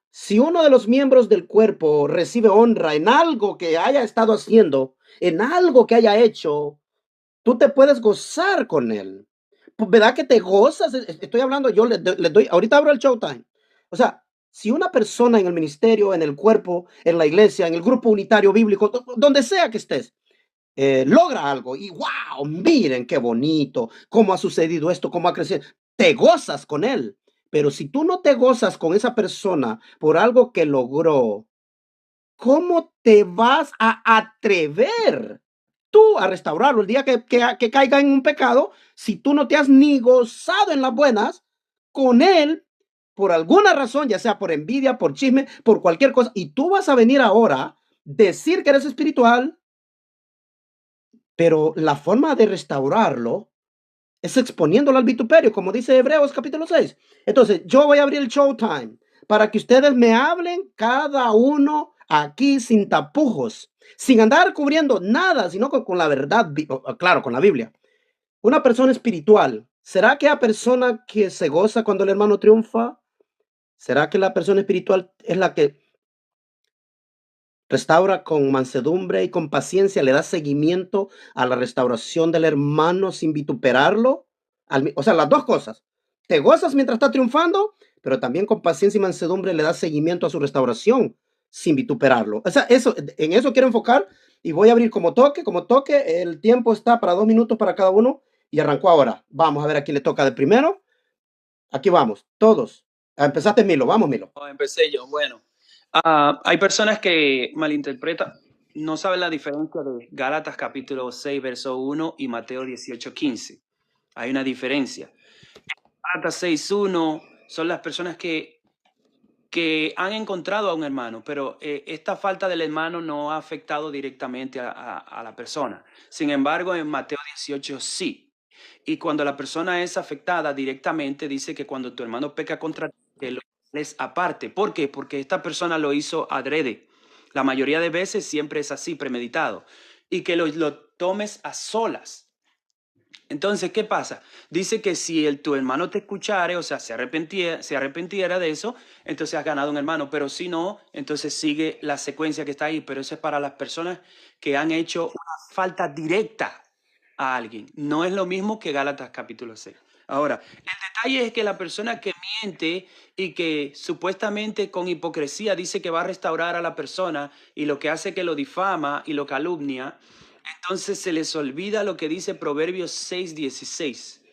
si uno de los miembros del cuerpo recibe honra en algo que haya estado haciendo, en algo que haya hecho, tú te puedes gozar con él. ¿Verdad que te gozas? Estoy hablando, yo le doy, ahorita abro el showtime. O sea, si una persona en el ministerio, en el cuerpo, en la iglesia, en el grupo unitario bíblico, donde sea que estés, logra algo y wow, miren qué bonito, cómo ha sucedido esto, cómo ha crecido, te gozas con él. Pero si tú no te gozas con esa persona por algo que logró, ¿cómo te vas a atrever tú a restaurarlo el día que caiga en un pecado si tú no te has ni gozado en las buenas con él por alguna razón, ya sea por envidia, por chisme, por cualquier cosa, y tú vas a venir ahora decir que eres espiritual, pero la forma de restaurarlo es exponiéndolo al vituperio, como dice Hebreos capítulo 6. Entonces, yo voy a abrir el showtime para que ustedes me hablen cada uno aquí sin tapujos, sin andar cubriendo nada, sino con la verdad, claro, con la Biblia. Una persona espiritual, ¿será aquella persona que se goza cuando el hermano triunfa? ¿Será que la persona espiritual es la que restaura con mansedumbre y con paciencia, le da seguimiento a la restauración del hermano sin vituperarlo? O sea, las dos cosas. Te gozas mientras está triunfando, pero también con paciencia y mansedumbre le da seguimiento a su restauración sin vituperarlo. O sea, en eso quiero enfocar y voy a abrir como toque. El tiempo está para 2 minutos para cada uno y arrancó ahora. Vamos a ver a quién le toca de primero. Aquí vamos, todos. Empezaste, Milo. Vamos, Milo. Empecé yo. Bueno, hay personas que malinterpretan, no saben la diferencia de Gálatas capítulo 6, verso 1 y Mateo 18, 15. Hay una diferencia. Gálatas 6, 1 son las personas que han encontrado a un hermano, pero esta falta del hermano no ha afectado directamente a la persona. Sin embargo, en Mateo 18 sí. Y cuando la persona es afectada directamente, dice que cuando tu hermano peca contra ti, te lo es aparte. ¿Por qué? Porque esta persona lo hizo adrede. La mayoría de veces siempre es así, premeditado. Y que lo tomes a solas. Entonces, ¿qué pasa? Dice que si tu hermano te escuchare, o sea, se arrepentiera de eso, entonces has ganado un hermano. Pero si no, entonces sigue la secuencia que está ahí. Pero eso es para las personas que han hecho una falta directa a alguien. No es lo mismo que Gálatas capítulo 6. Ahora, el detalle es que la persona que miente y que supuestamente con hipocresía dice que va a restaurar a la persona y lo que hace que lo difama y lo calumnia, entonces se les olvida lo que dice Proverbios 6:16,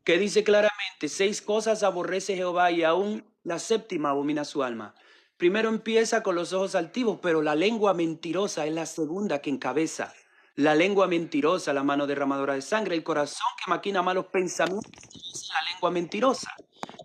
que dice claramente, 6 cosas aborrece Jehová y aún la séptima abomina su alma. Primero empieza con los ojos altivos, pero la lengua mentirosa es la segunda que encabeza. La lengua mentirosa, la mano derramadora de sangre, el corazón que maquina malos pensamientos, es la lengua mentirosa.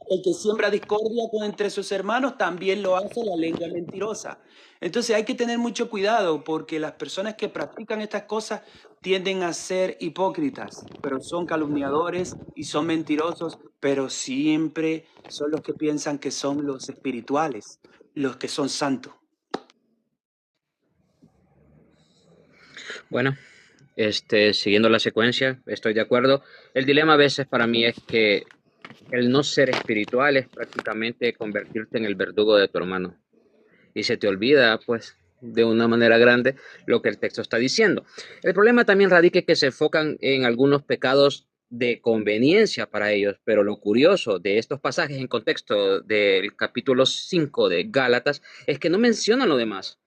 El que siembra discordia entre sus hermanos también lo hace la lengua mentirosa. Entonces hay que tener mucho cuidado porque las personas que practican estas cosas tienden a ser hipócritas, pero son calumniadores y son mentirosos, pero siempre son los que piensan que son los espirituales, los que son santos. Bueno, siguiendo la secuencia, estoy de acuerdo. El dilema a veces para mí es que el no ser espiritual es prácticamente convertirte en el verdugo de tu hermano. Y se te olvida, pues, de una manera grande lo que el texto está diciendo. El problema también radica en que se enfocan en algunos pecados de conveniencia para ellos, pero lo curioso de estos pasajes en contexto del capítulo 5 de Gálatas es que no mencionan lo demás.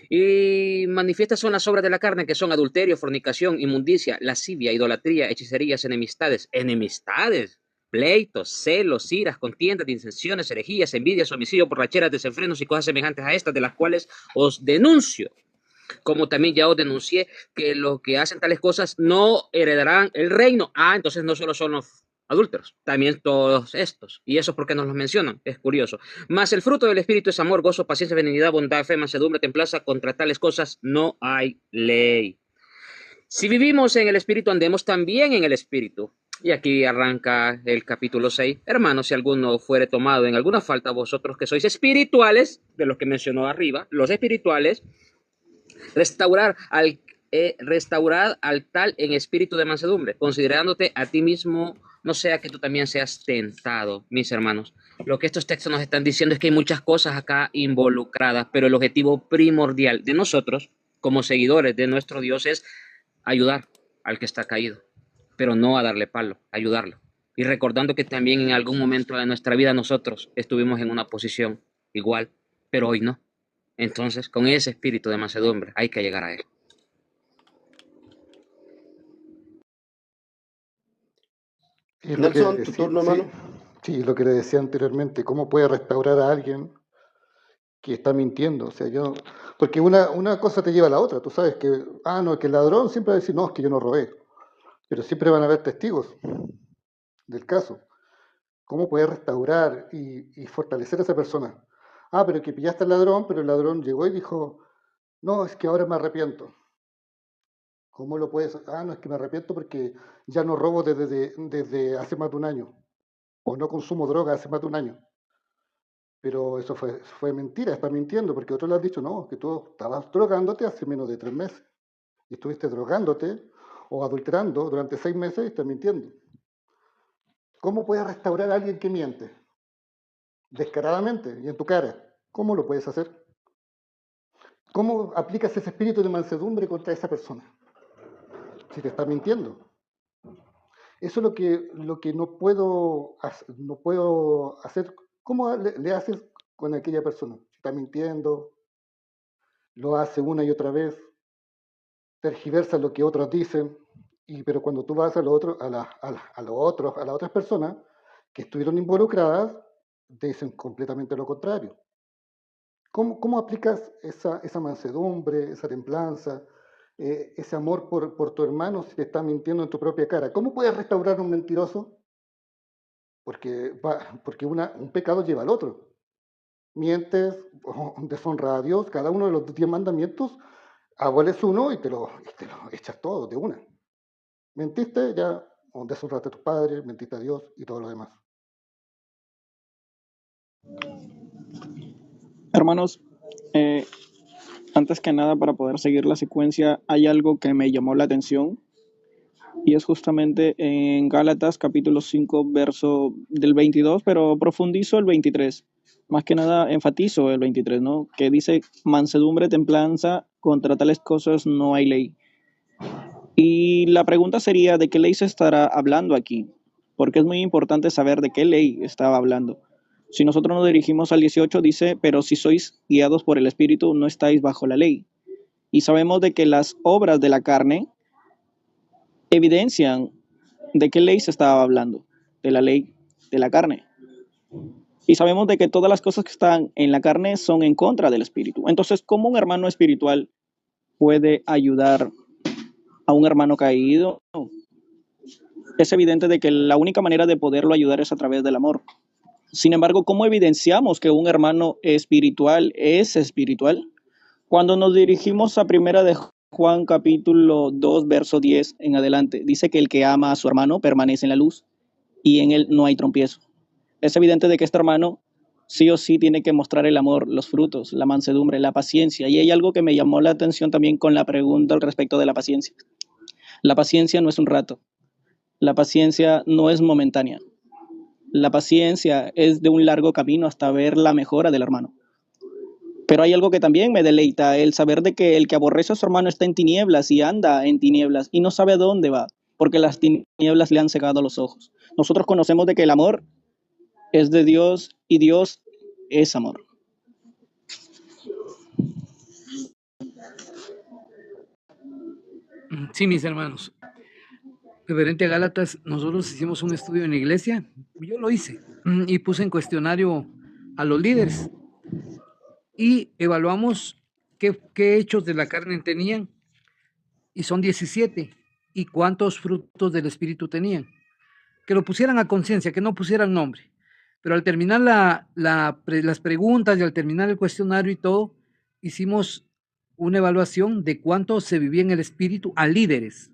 Y manifiestas son las obras de la carne, que son adulterio, fornicación, inmundicia, lascivia, idolatría, hechicerías, enemistades, pleitos, celos, iras, contiendas, disensiones, herejías, envidias, homicidios, borracheras, desenfrenos y cosas semejantes a estas, de las cuales os denuncio. Como también ya os denuncié que los que hacen tales cosas no heredarán el reino. Entonces no solo son los adúlteros, también todos estos. ¿Y eso por qué nos los mencionan? Es curioso. Mas el fruto del Espíritu es amor, gozo, paciencia, benignidad, bondad, fe, mansedumbre, templanza. Contra tales cosas no hay ley. Si vivimos en el Espíritu, andemos también en el Espíritu. Y aquí arranca el capítulo 6. Hermanos, si alguno fuere tomado en alguna falta, vosotros que sois espirituales, de los que mencionó arriba, los espirituales, restaurad al tal en espíritu de mansedumbre, considerándote a ti mismo, no sea que tú también seas tentado. Mis hermanos, lo que estos textos nos están diciendo es que hay muchas cosas acá involucradas, pero el objetivo primordial de nosotros, como seguidores de nuestro Dios, es ayudar al que está caído, pero no a darle palo, ayudarlo. Y recordando que también en algún momento de nuestra vida nosotros estuvimos en una posición igual, pero hoy no. Entonces, con ese espíritu de mansedumbre hay que llegar a él. Y es lo que Nelson, tu decía, turno, sí, hermano. sí, lo que le decía anteriormente, ¿cómo puede restaurar a alguien que está mintiendo? O sea, porque una cosa te lleva a la otra. Tú sabes que, no, que el ladrón siempre va a decir, no, es que yo no robé, pero siempre van a haber testigos del caso. ¿Cómo puede restaurar y fortalecer a esa persona? Pero que pillaste al ladrón, pero el ladrón llegó y dijo, no, es que ahora me arrepiento. ¿Cómo lo puedes? No, es que me arrepiento porque ya no robo desde hace más de un año, o no consumo droga hace más de un año. Pero eso fue mentira, está mintiendo, porque otros le han dicho, no, que tú estabas drogándote hace menos de 3 meses, y estuviste drogándote o adulterando durante 6 meses y estás mintiendo. ¿Cómo puedes restaurar a alguien que miente? Descaradamente y en tu cara. ¿Cómo lo puedes hacer? ¿Cómo aplicas ese espíritu de mansedumbre contra esa persona? Si te está mintiendo. Eso es lo que no puedo hacer. ¿Cómo le haces con aquella persona? Si está mintiendo, lo hace una y otra vez, tergiversa lo que otros dicen, pero cuando tú vas a las otras personas que estuvieron involucradas, te dicen completamente lo contrario. ¿Cómo aplicas esa mansedumbre, esa templanza, ese amor por tu hermano si te está mintiendo en tu propia cara? ¿Cómo puedes restaurar a un mentiroso? Porque un pecado lleva al otro. Mientes, deshonra a Dios, cada uno de los 10 mandamientos, aboles uno y te lo echas todo de una. Mentiste, ya deshonraste a tus padres, mentiste a Dios y todo lo demás. Hermanos, antes que nada, para poder seguir la secuencia, hay algo que me llamó la atención y es justamente en Gálatas capítulo 5, verso del 22, pero profundizo el 23. Más que nada enfatizo el 23, ¿no? Que dice, mansedumbre, templanza, contra tales cosas no hay ley. Y la pregunta sería, ¿de qué ley se estará hablando aquí? porque es muy importante saber de qué ley estaba hablando. Si nosotros nos dirigimos al 18, dice, pero si sois guiados por el Espíritu, no estáis bajo la ley. Y sabemos de que las obras de la carne evidencian de qué ley se estaba hablando, de la ley de la carne. Y sabemos de que todas las cosas que están en la carne son en contra del Espíritu. Entonces, ¿cómo un hermano espiritual puede ayudar a un hermano caído? Es evidente de que la única manera de poderlo ayudar es a través del amor. Sin embargo, ¿cómo evidenciamos que un hermano espiritual es espiritual? Cuando nos dirigimos a primera de Juan capítulo 2, verso 10 en adelante, dice que el que ama a su hermano permanece en la luz y en él no hay trompiezo. Es evidente de que este hermano sí o sí tiene que mostrar el amor, los frutos, la mansedumbre, la paciencia. Y hay algo que me llamó la atención también con la pregunta al respecto de la paciencia. La paciencia no es un rato. La paciencia no es momentánea. La paciencia es de un largo camino hasta ver la mejora del hermano. Pero hay algo que también me deleita, el saber de que el que aborrece a su hermano está en tinieblas y anda en tinieblas y no sabe dónde va, porque las tinieblas le han cegado los ojos. Nosotros conocemos de que el amor es de Dios y Dios es amor. Sí, mis hermanos. Referente a Gálatas, nosotros hicimos un estudio en la iglesia, yo lo hice, y puse en cuestionario a los líderes y evaluamos qué hechos de la carne tenían, y son 17, y cuántos frutos del Espíritu tenían. Que lo pusieran a conciencia, que no pusieran nombre. Pero al terminar las preguntas y al terminar el cuestionario y todo, hicimos una evaluación de cuánto se vivía en el Espíritu a líderes.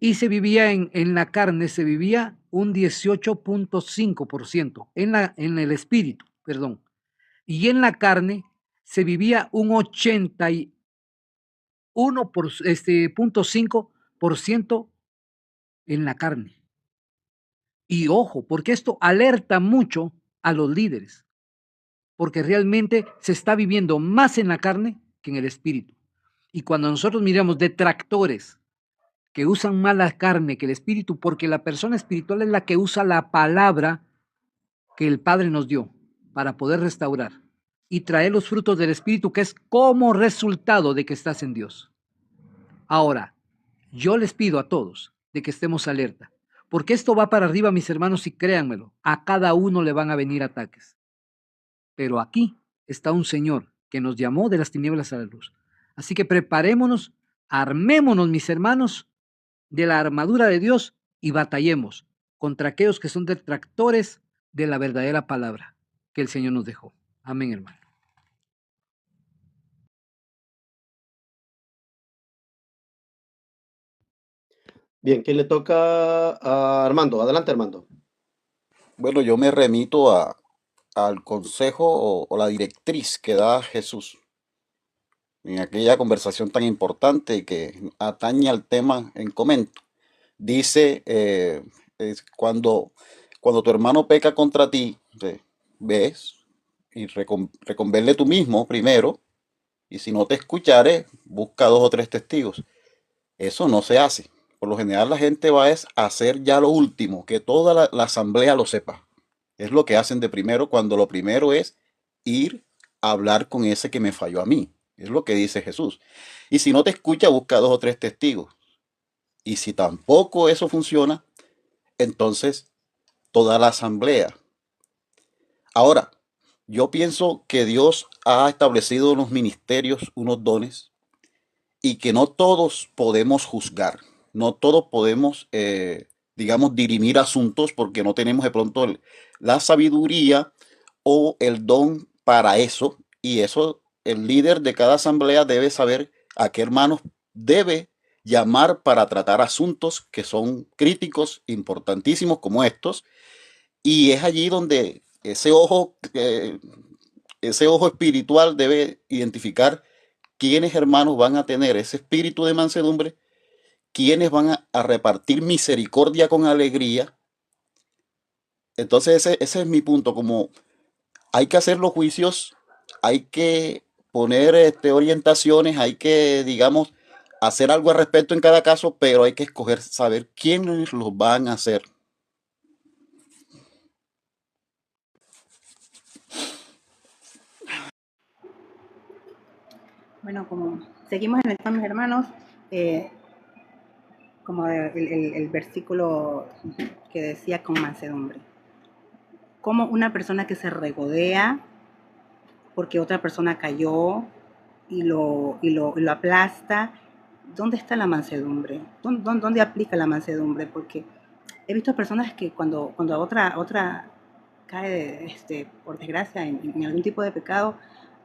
Y se vivía en la carne, se vivía un 18.5% en el espíritu, perdón. Y en la carne se vivía un 81.5% en la carne. Y ojo, porque esto alerta mucho a los líderes, porque realmente se está viviendo más en la carne que en el espíritu. Y cuando nosotros miramos detractores que usan más la carne que el espíritu, porque la persona espiritual es la que usa la palabra que el Padre nos dio para poder restaurar y traer los frutos del espíritu, que es como resultado de que estás en Dios. Ahora, yo les pido a todos de que estemos alerta, porque esto va para arriba, mis hermanos, y créanmelo, a cada uno le van a venir ataques. Pero aquí está un Señor que nos llamó de las tinieblas a la luz. Así que preparémonos, armémonos, mis hermanos, de la armadura de Dios y batallemos contra aquellos que son detractores de la verdadera palabra que el Señor nos dejó. Amén, hermano. Bien, ¿quién le toca? A Armando. Adelante, Armando. Bueno, yo me remito al consejo o la directriz que da Jesús en aquella conversación tan importante que atañe al tema en comento. Dice, cuando tu hermano peca contra ti, ves y reconvenle tú mismo primero, y si no te escuchare, busca 2 o 3 testigos. Eso no se hace. Por lo general la gente va a hacer ya lo último, que toda la asamblea lo sepa. Es lo que hacen de primero, cuando lo primero es ir a hablar con ese que me falló a mí. Es lo que dice Jesús. Y si no te escucha, busca 2 o 3 testigos. Y si tampoco eso funciona, entonces toda la asamblea. Ahora, yo pienso que Dios ha establecido unos ministerios, unos dones, y que no todos podemos juzgar, no todos podemos, digamos, dirimir asuntos porque no tenemos de pronto la sabiduría o el don para eso, y eso el líder de cada asamblea debe saber a qué hermanos debe llamar para tratar asuntos que son críticos, importantísimos como estos, y es allí donde ese ojo espiritual debe identificar quiénes hermanos van a tener ese espíritu de mansedumbre, quiénes van a repartir misericordia con alegría. Entonces ese es mi punto, como hay que hacer los juicios, hay que poner orientaciones, hay que, digamos, hacer algo al respecto en cada caso, pero hay que escoger, saber quiénes lo van a hacer. Bueno, como seguimos en el tema, mis hermanos, como el versículo que decía con mansedumbre. Como una persona que se regodea porque otra persona cayó y lo aplasta. ¿Dónde está la mansedumbre? ¿Dónde aplica la mansedumbre? Porque he visto personas que cuando otra cae, por desgracia, en algún tipo de pecado,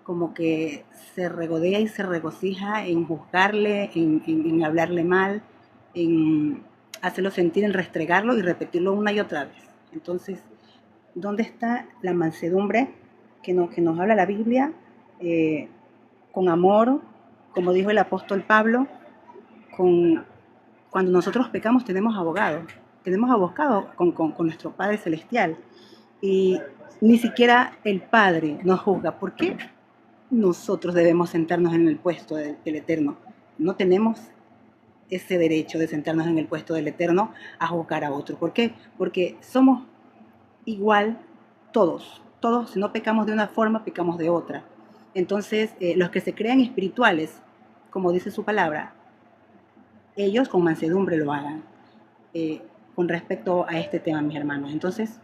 como que se regodea y se regocija en juzgarle, en hablarle mal, en hacerlo sentir, en restregarlo y repetirlo una y otra vez. Entonces, ¿dónde está la mansedumbre que nos habla la Biblia? Con amor, como dijo el apóstol Pablo, cuando nosotros pecamos tenemos abogado con nuestro Padre Celestial. Y ni siquiera el Padre nos juzga. ¿Por qué nosotros debemos sentarnos en el puesto del Eterno? No tenemos ese derecho de sentarnos en el puesto del Eterno a juzgar a otro. ¿Por qué? Porque somos igual todos, si no pecamos de una forma, pecamos de otra. Entonces, los que se crean espirituales, como dice su palabra, ellos con mansedumbre lo hagan, con respecto a este tema, mis hermanos. Entonces,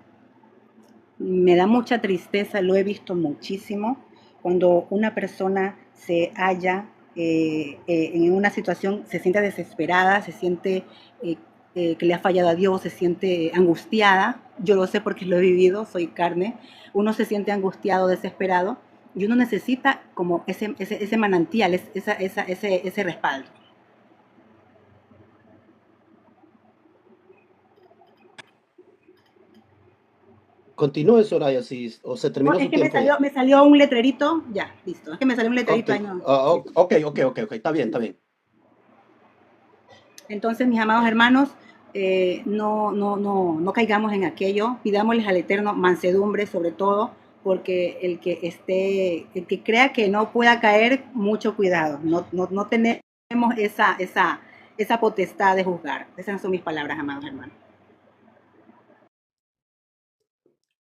me da mucha tristeza, lo he visto muchísimo, cuando una persona se halla en una situación, se siente desesperada, se siente que le ha fallado a Dios, se siente angustiada. Yo lo sé porque lo he vivido, soy carne. Uno se siente angustiado, desesperado, y uno necesita como ese manantial, ese respaldo. Continúe, Soraya, o se terminó Es su que tiempo ya. me salió un letrerito, ya, listo. Es que me salió un letrerito Ok, ahí, no. ok, está bien, está bien. Entonces, mis amados hermanos, no caigamos en aquello, pidámosles al Eterno mansedumbre sobre todo, porque el que crea que no pueda caer, mucho cuidado, no tenemos esa potestad de juzgar. Esas son mis palabras, amados hermanos.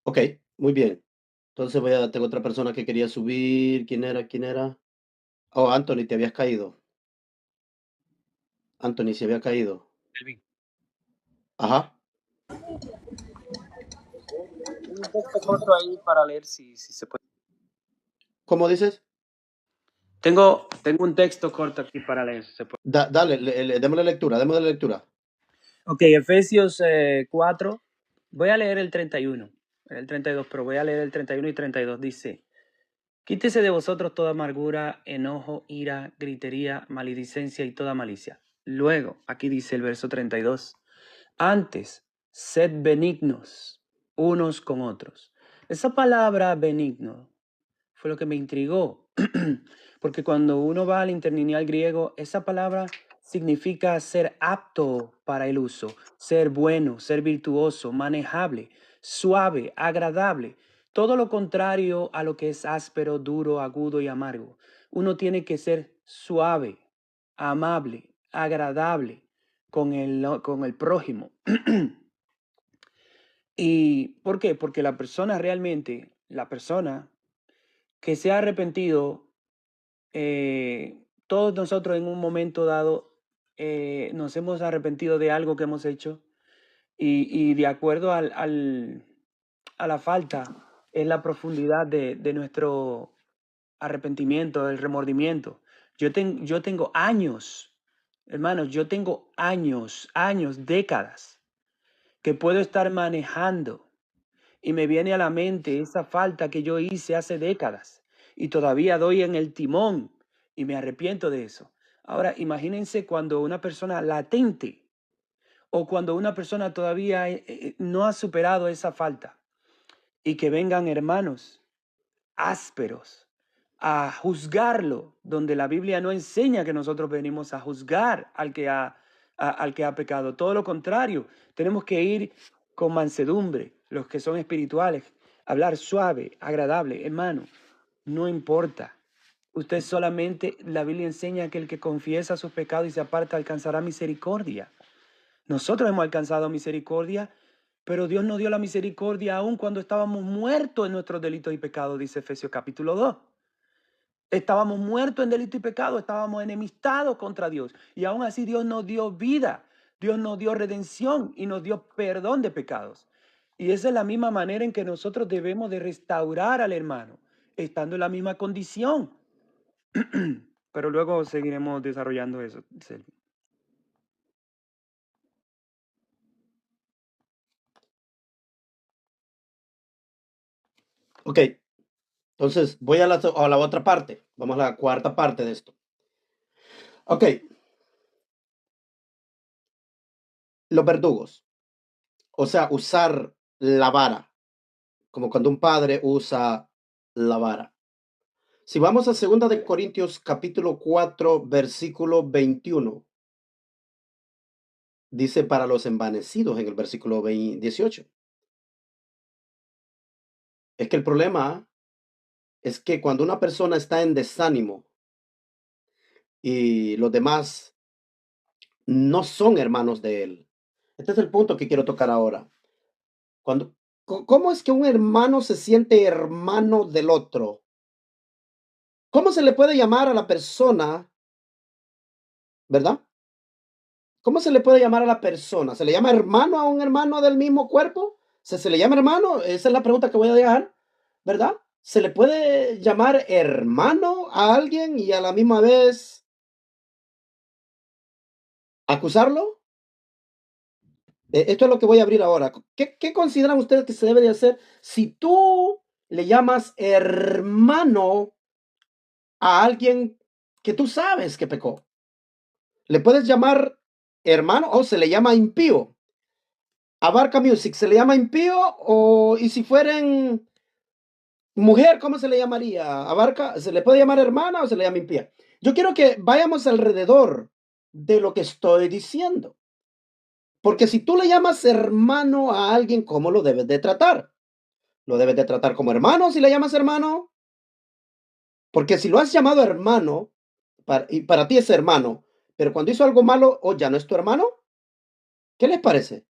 Ok, muy bien. Entonces tengo otra persona que quería subir. ¿Quién era? Oh, Anthony, te habías caído. Anthony se había caído. Ajá. Un texto corto ahí para leer si se puede. ¿Cómo dices? Tengo un texto corto aquí para leer. Si se puede. Dale, démosle lectura. Ok, Efesios 4. Voy a leer el 31, el 32, pero voy a leer el 31 y 32. Dice: Quítese de vosotros toda amargura, enojo, ira, gritería, maledicencia y toda malicia. Luego, aquí dice el verso 32. Antes, sed benignos unos con otros. Esa palabra benigno fue lo que me intrigó, porque cuando uno va al interlineal griego, esa palabra significa ser apto para el uso, ser bueno, ser virtuoso, manejable, suave, agradable. Todo lo contrario a lo que es áspero, duro, agudo y amargo. Uno tiene que ser suave, amable, agradable con el prójimo. ¿Y por qué? Porque la persona que se ha arrepentido, todos nosotros en un momento dado nos hemos arrepentido de algo que hemos hecho y de acuerdo a la falta es la profundidad de nuestro arrepentimiento, del remordimiento. Yo tengo años, hermanos, décadas que puedo estar manejando y me viene a la mente esa falta que yo hice hace décadas y todavía doy en el timón y me arrepiento de eso. Ahora, imagínense cuando una persona latente o cuando una persona todavía no ha superado esa falta y que vengan hermanos ásperos a juzgarlo, donde la Biblia no enseña que nosotros venimos a juzgar al que ha pecado. Todo lo contrario, tenemos que ir con mansedumbre, los que son espirituales, hablar suave, agradable. Hermano, no importa Usted solamente, la Biblia enseña que el que confiesa sus pecados y se aparta alcanzará misericordia. Nosotros hemos alcanzado misericordia, pero Dios nos dio la misericordia aún cuando estábamos muertos en nuestros delitos y pecados, dice Efesios capítulo 2. Estábamos muertos en delito y pecado, estábamos enemistados contra Dios. Y aún así Dios nos dio vida, Dios nos dio redención y nos dio perdón de pecados. Y esa es la misma manera en que nosotros debemos de restaurar al hermano, estando en la misma condición. Pero luego seguiremos desarrollando eso, Selvi. Ok, entonces voy a la otra parte. Vamos a la cuarta parte de esto. Ok, los verdugos. O sea, usar la vara, como cuando un padre usa la vara. Si vamos a 2 de Corintios capítulo 4, versículo 21, dice para los envanecidos en el versículo 18. Es que el problema es que cuando una persona está en desánimo y los demás no son hermanos de él. Este es el punto que quiero tocar ahora. ¿Cómo es que un hermano se siente hermano del otro? ¿Cómo se le puede llamar a la persona, verdad? ¿Cómo se le puede llamar a la persona? ¿Se le llama hermano a un hermano del mismo cuerpo? ¿Se le llama hermano? Esa es la pregunta que voy a dejar, ¿verdad? ¿Se le puede llamar hermano a alguien y a la misma vez acusarlo? Esto es lo que voy a abrir ahora. ¿Qué consideran ustedes que se debe de hacer si tú le llamas hermano a alguien que tú sabes que pecó? ¿Le puedes llamar hermano o se le llama impío? Abarca Music, ¿se le llama impío y si fueren mujer, cómo se le llamaría? Abarca, ¿se le puede llamar hermana o se le llama impía? Yo quiero que vayamos alrededor de lo que estoy diciendo. Porque si tú le llamas hermano a alguien, ¿cómo lo debes de tratar? ¿Lo debes de tratar como hermano si le llamas hermano? Porque si lo has llamado hermano, y para ti es hermano, pero cuando hizo algo malo, ya no es tu hermano. ¿Qué les parece?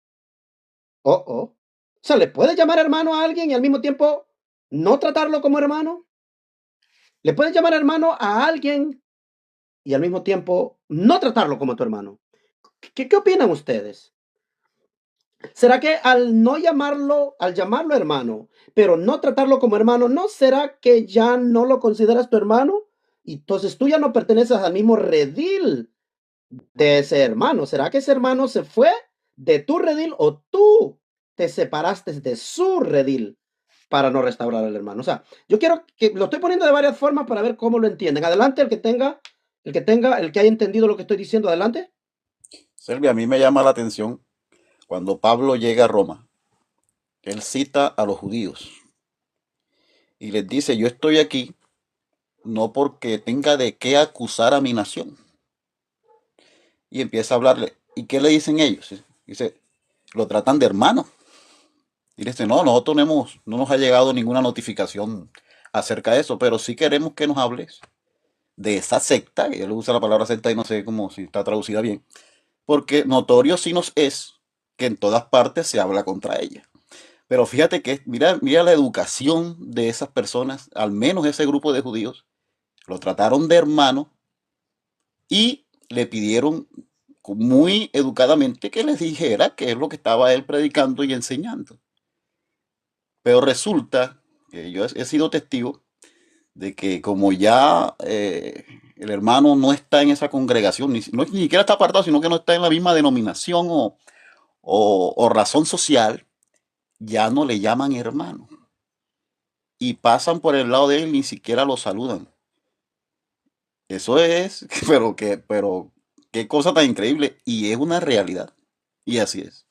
O sea, ¿le puedes llamar hermano a alguien y al mismo tiempo no tratarlo como hermano? ¿Le puedes llamar hermano a alguien y al mismo tiempo no tratarlo como tu hermano? ¿Qué opinan ustedes? ¿Será que al llamarlo hermano, pero no tratarlo como hermano, no será que ya no lo consideras tu hermano? Y entonces tú ya no perteneces al mismo redil de ese hermano. ¿Será que ese hermano se fue de tu redil o tú te separaste de su redil para no restaurar al hermano? O sea, yo quiero que lo estoy poniendo de varias formas para ver cómo lo entienden. Adelante, el que haya entendido lo que estoy diciendo, adelante. Selvi, a mí me llama la atención cuando Pablo llega a Roma. Él cita a los judíos y les dice, yo estoy aquí no porque tenga de qué acusar a mi nación. Y empieza a hablarle. ¿Y qué le dicen ellos? Dice, lo tratan de hermano. Y le dice, no, nosotros no nos ha llegado ninguna notificación acerca de eso, pero sí queremos que nos hables de esa secta, que él usa la palabra secta y no sé cómo si está traducida bien, porque notorio sí nos es que en todas partes se habla contra ella. Pero fíjate que mira la educación de esas personas, al menos ese grupo de judíos, lo trataron de hermano y le pidieron muy educadamente que les dijera qué es lo que estaba él predicando y enseñando. Pero resulta que yo he sido testigo de que como ya el hermano no está en esa congregación, ni siquiera está apartado, sino que no está en la misma denominación o razón social, ya no le llaman hermano. Y pasan por el lado de él, ni siquiera lo saludan. Eso es, pero qué cosa tan increíble. Y es una realidad. Y así es.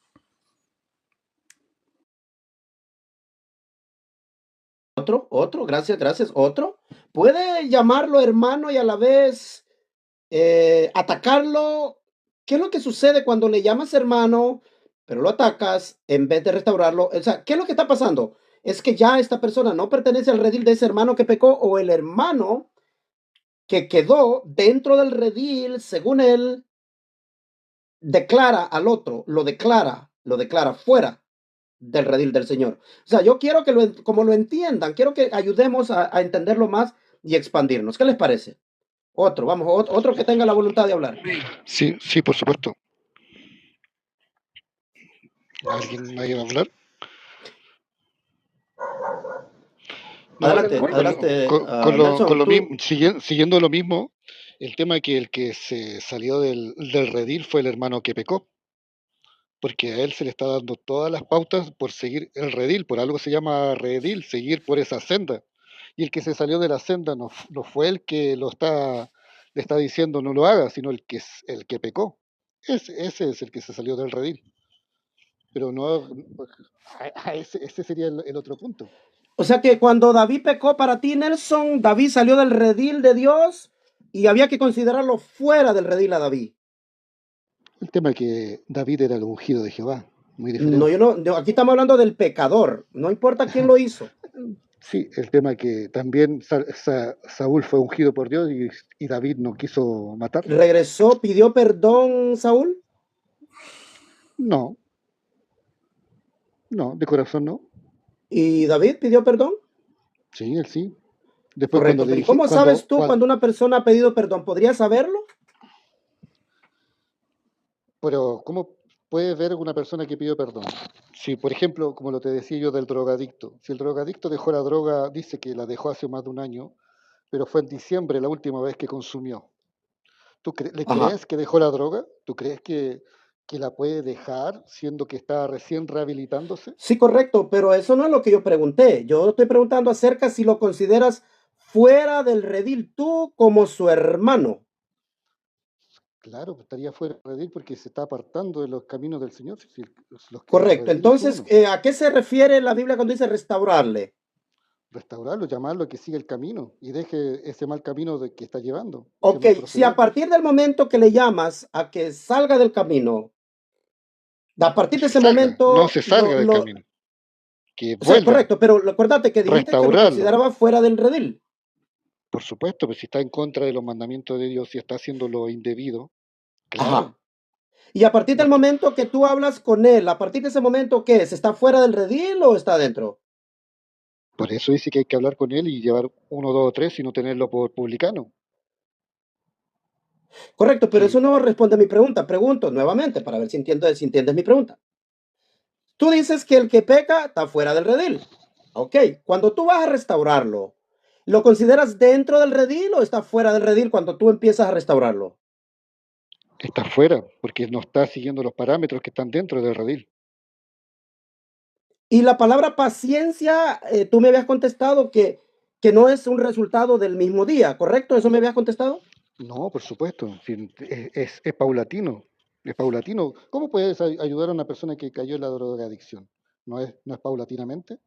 Otro, gracias, otro. Puede llamarlo hermano y a la vez atacarlo. ¿Qué es lo que sucede cuando le llamas hermano, pero lo atacas en vez de restaurarlo? O sea, ¿qué es lo que está pasando? Es que ya esta persona no pertenece al redil de ese hermano que pecó o el hermano que quedó dentro del redil, según él, declara al otro, lo declara fuera del redil del Señor. O sea, yo quiero que como lo entiendan, quiero que ayudemos a entenderlo más y expandirnos. ¿Qué les parece? Otro que tenga la voluntad de hablar. Sí, sí, por supuesto. ¿Alguien va a hablar? Adelante, Con adelante, lo Nelson, mismo, siguiendo lo mismo, el tema es que el que se salió del redil fue el hermano que pecó, porque a él se le está dando todas las pautas por seguir el redil, por algo se llama redil, seguir por esa senda. Y el que se salió de la senda no fue el que le está diciendo no lo haga, sino el que pecó. Ese es el que se salió del redil. Pero no, ese sería el otro punto. O sea que cuando David pecó para ti, Nelson, David salió del redil de Dios y había que considerarlo fuera del redil a David. El tema es que David era el ungido de Jehová, muy diferente. No, aquí estamos hablando del pecador, no importa quién lo hizo. Sí, el tema es que también Saúl fue ungido por Dios y David no quiso matarlo. ¿Regresó, pidió perdón Saúl? No, de corazón no. ¿Y David pidió perdón? Sí, él sí. Después Correcto, cuando le pero dije, ¿cómo sabes tú cuando una persona ha pedido perdón? ¿Podrías saberlo? Pero ¿cómo puede ver una persona que pidió perdón? Si, por ejemplo, como lo te decía yo del drogadicto, si el drogadicto dejó la droga, dice que la dejó hace más de un año, pero fue en diciembre la última vez que consumió. ¿Tú le crees que dejó la droga? ¿Tú crees que la puede dejar siendo que está recién rehabilitándose? Sí, correcto, pero eso no es lo que yo pregunté. Yo estoy preguntando acerca si lo consideras fuera del redil tú como su hermano. Claro, estaría fuera del redil porque se está apartando de los caminos del Señor. Correcto, entonces, ¿a qué se refiere la Biblia cuando dice restaurarle? Restaurarlo, llamarlo a que siga el camino y deje ese mal camino que está llevando. Ok, si a partir del momento que le llamas a que salga del camino, a partir de ese momento... No se salga del camino. Que vuelva. O sea, correcto, pero acuérdate que dijiste que lo consideraba fuera del redil. Por supuesto, pero si está en contra de los mandamientos de Dios y está haciendo lo indebido, claro. Ajá. Y a partir del momento que tú hablas con él, a partir de ese momento, ¿qué es? ¿Está fuera del redil o está adentro? Por eso dice que hay que hablar con él y llevar 1, 2 o 3 y no tenerlo por publicano. Correcto, pero eso no responde a mi pregunta. Pregunto nuevamente para ver si entiendes mi pregunta. Tú dices que el que peca está fuera del redil. Ok, cuando tú vas a restaurarlo, ¿lo consideras dentro del redil o está fuera del redil cuando tú empiezas a restaurarlo? Está fuera, porque no está siguiendo los parámetros que están dentro del redil. Y la palabra paciencia, tú me habías contestado que no es un resultado del mismo día, ¿correcto? ¿Eso me habías contestado? No, por supuesto, es paulatino. Es paulatino. ¿Cómo puedes ayudar a una persona que cayó en la drogadicción? ¿No es paulatinamente?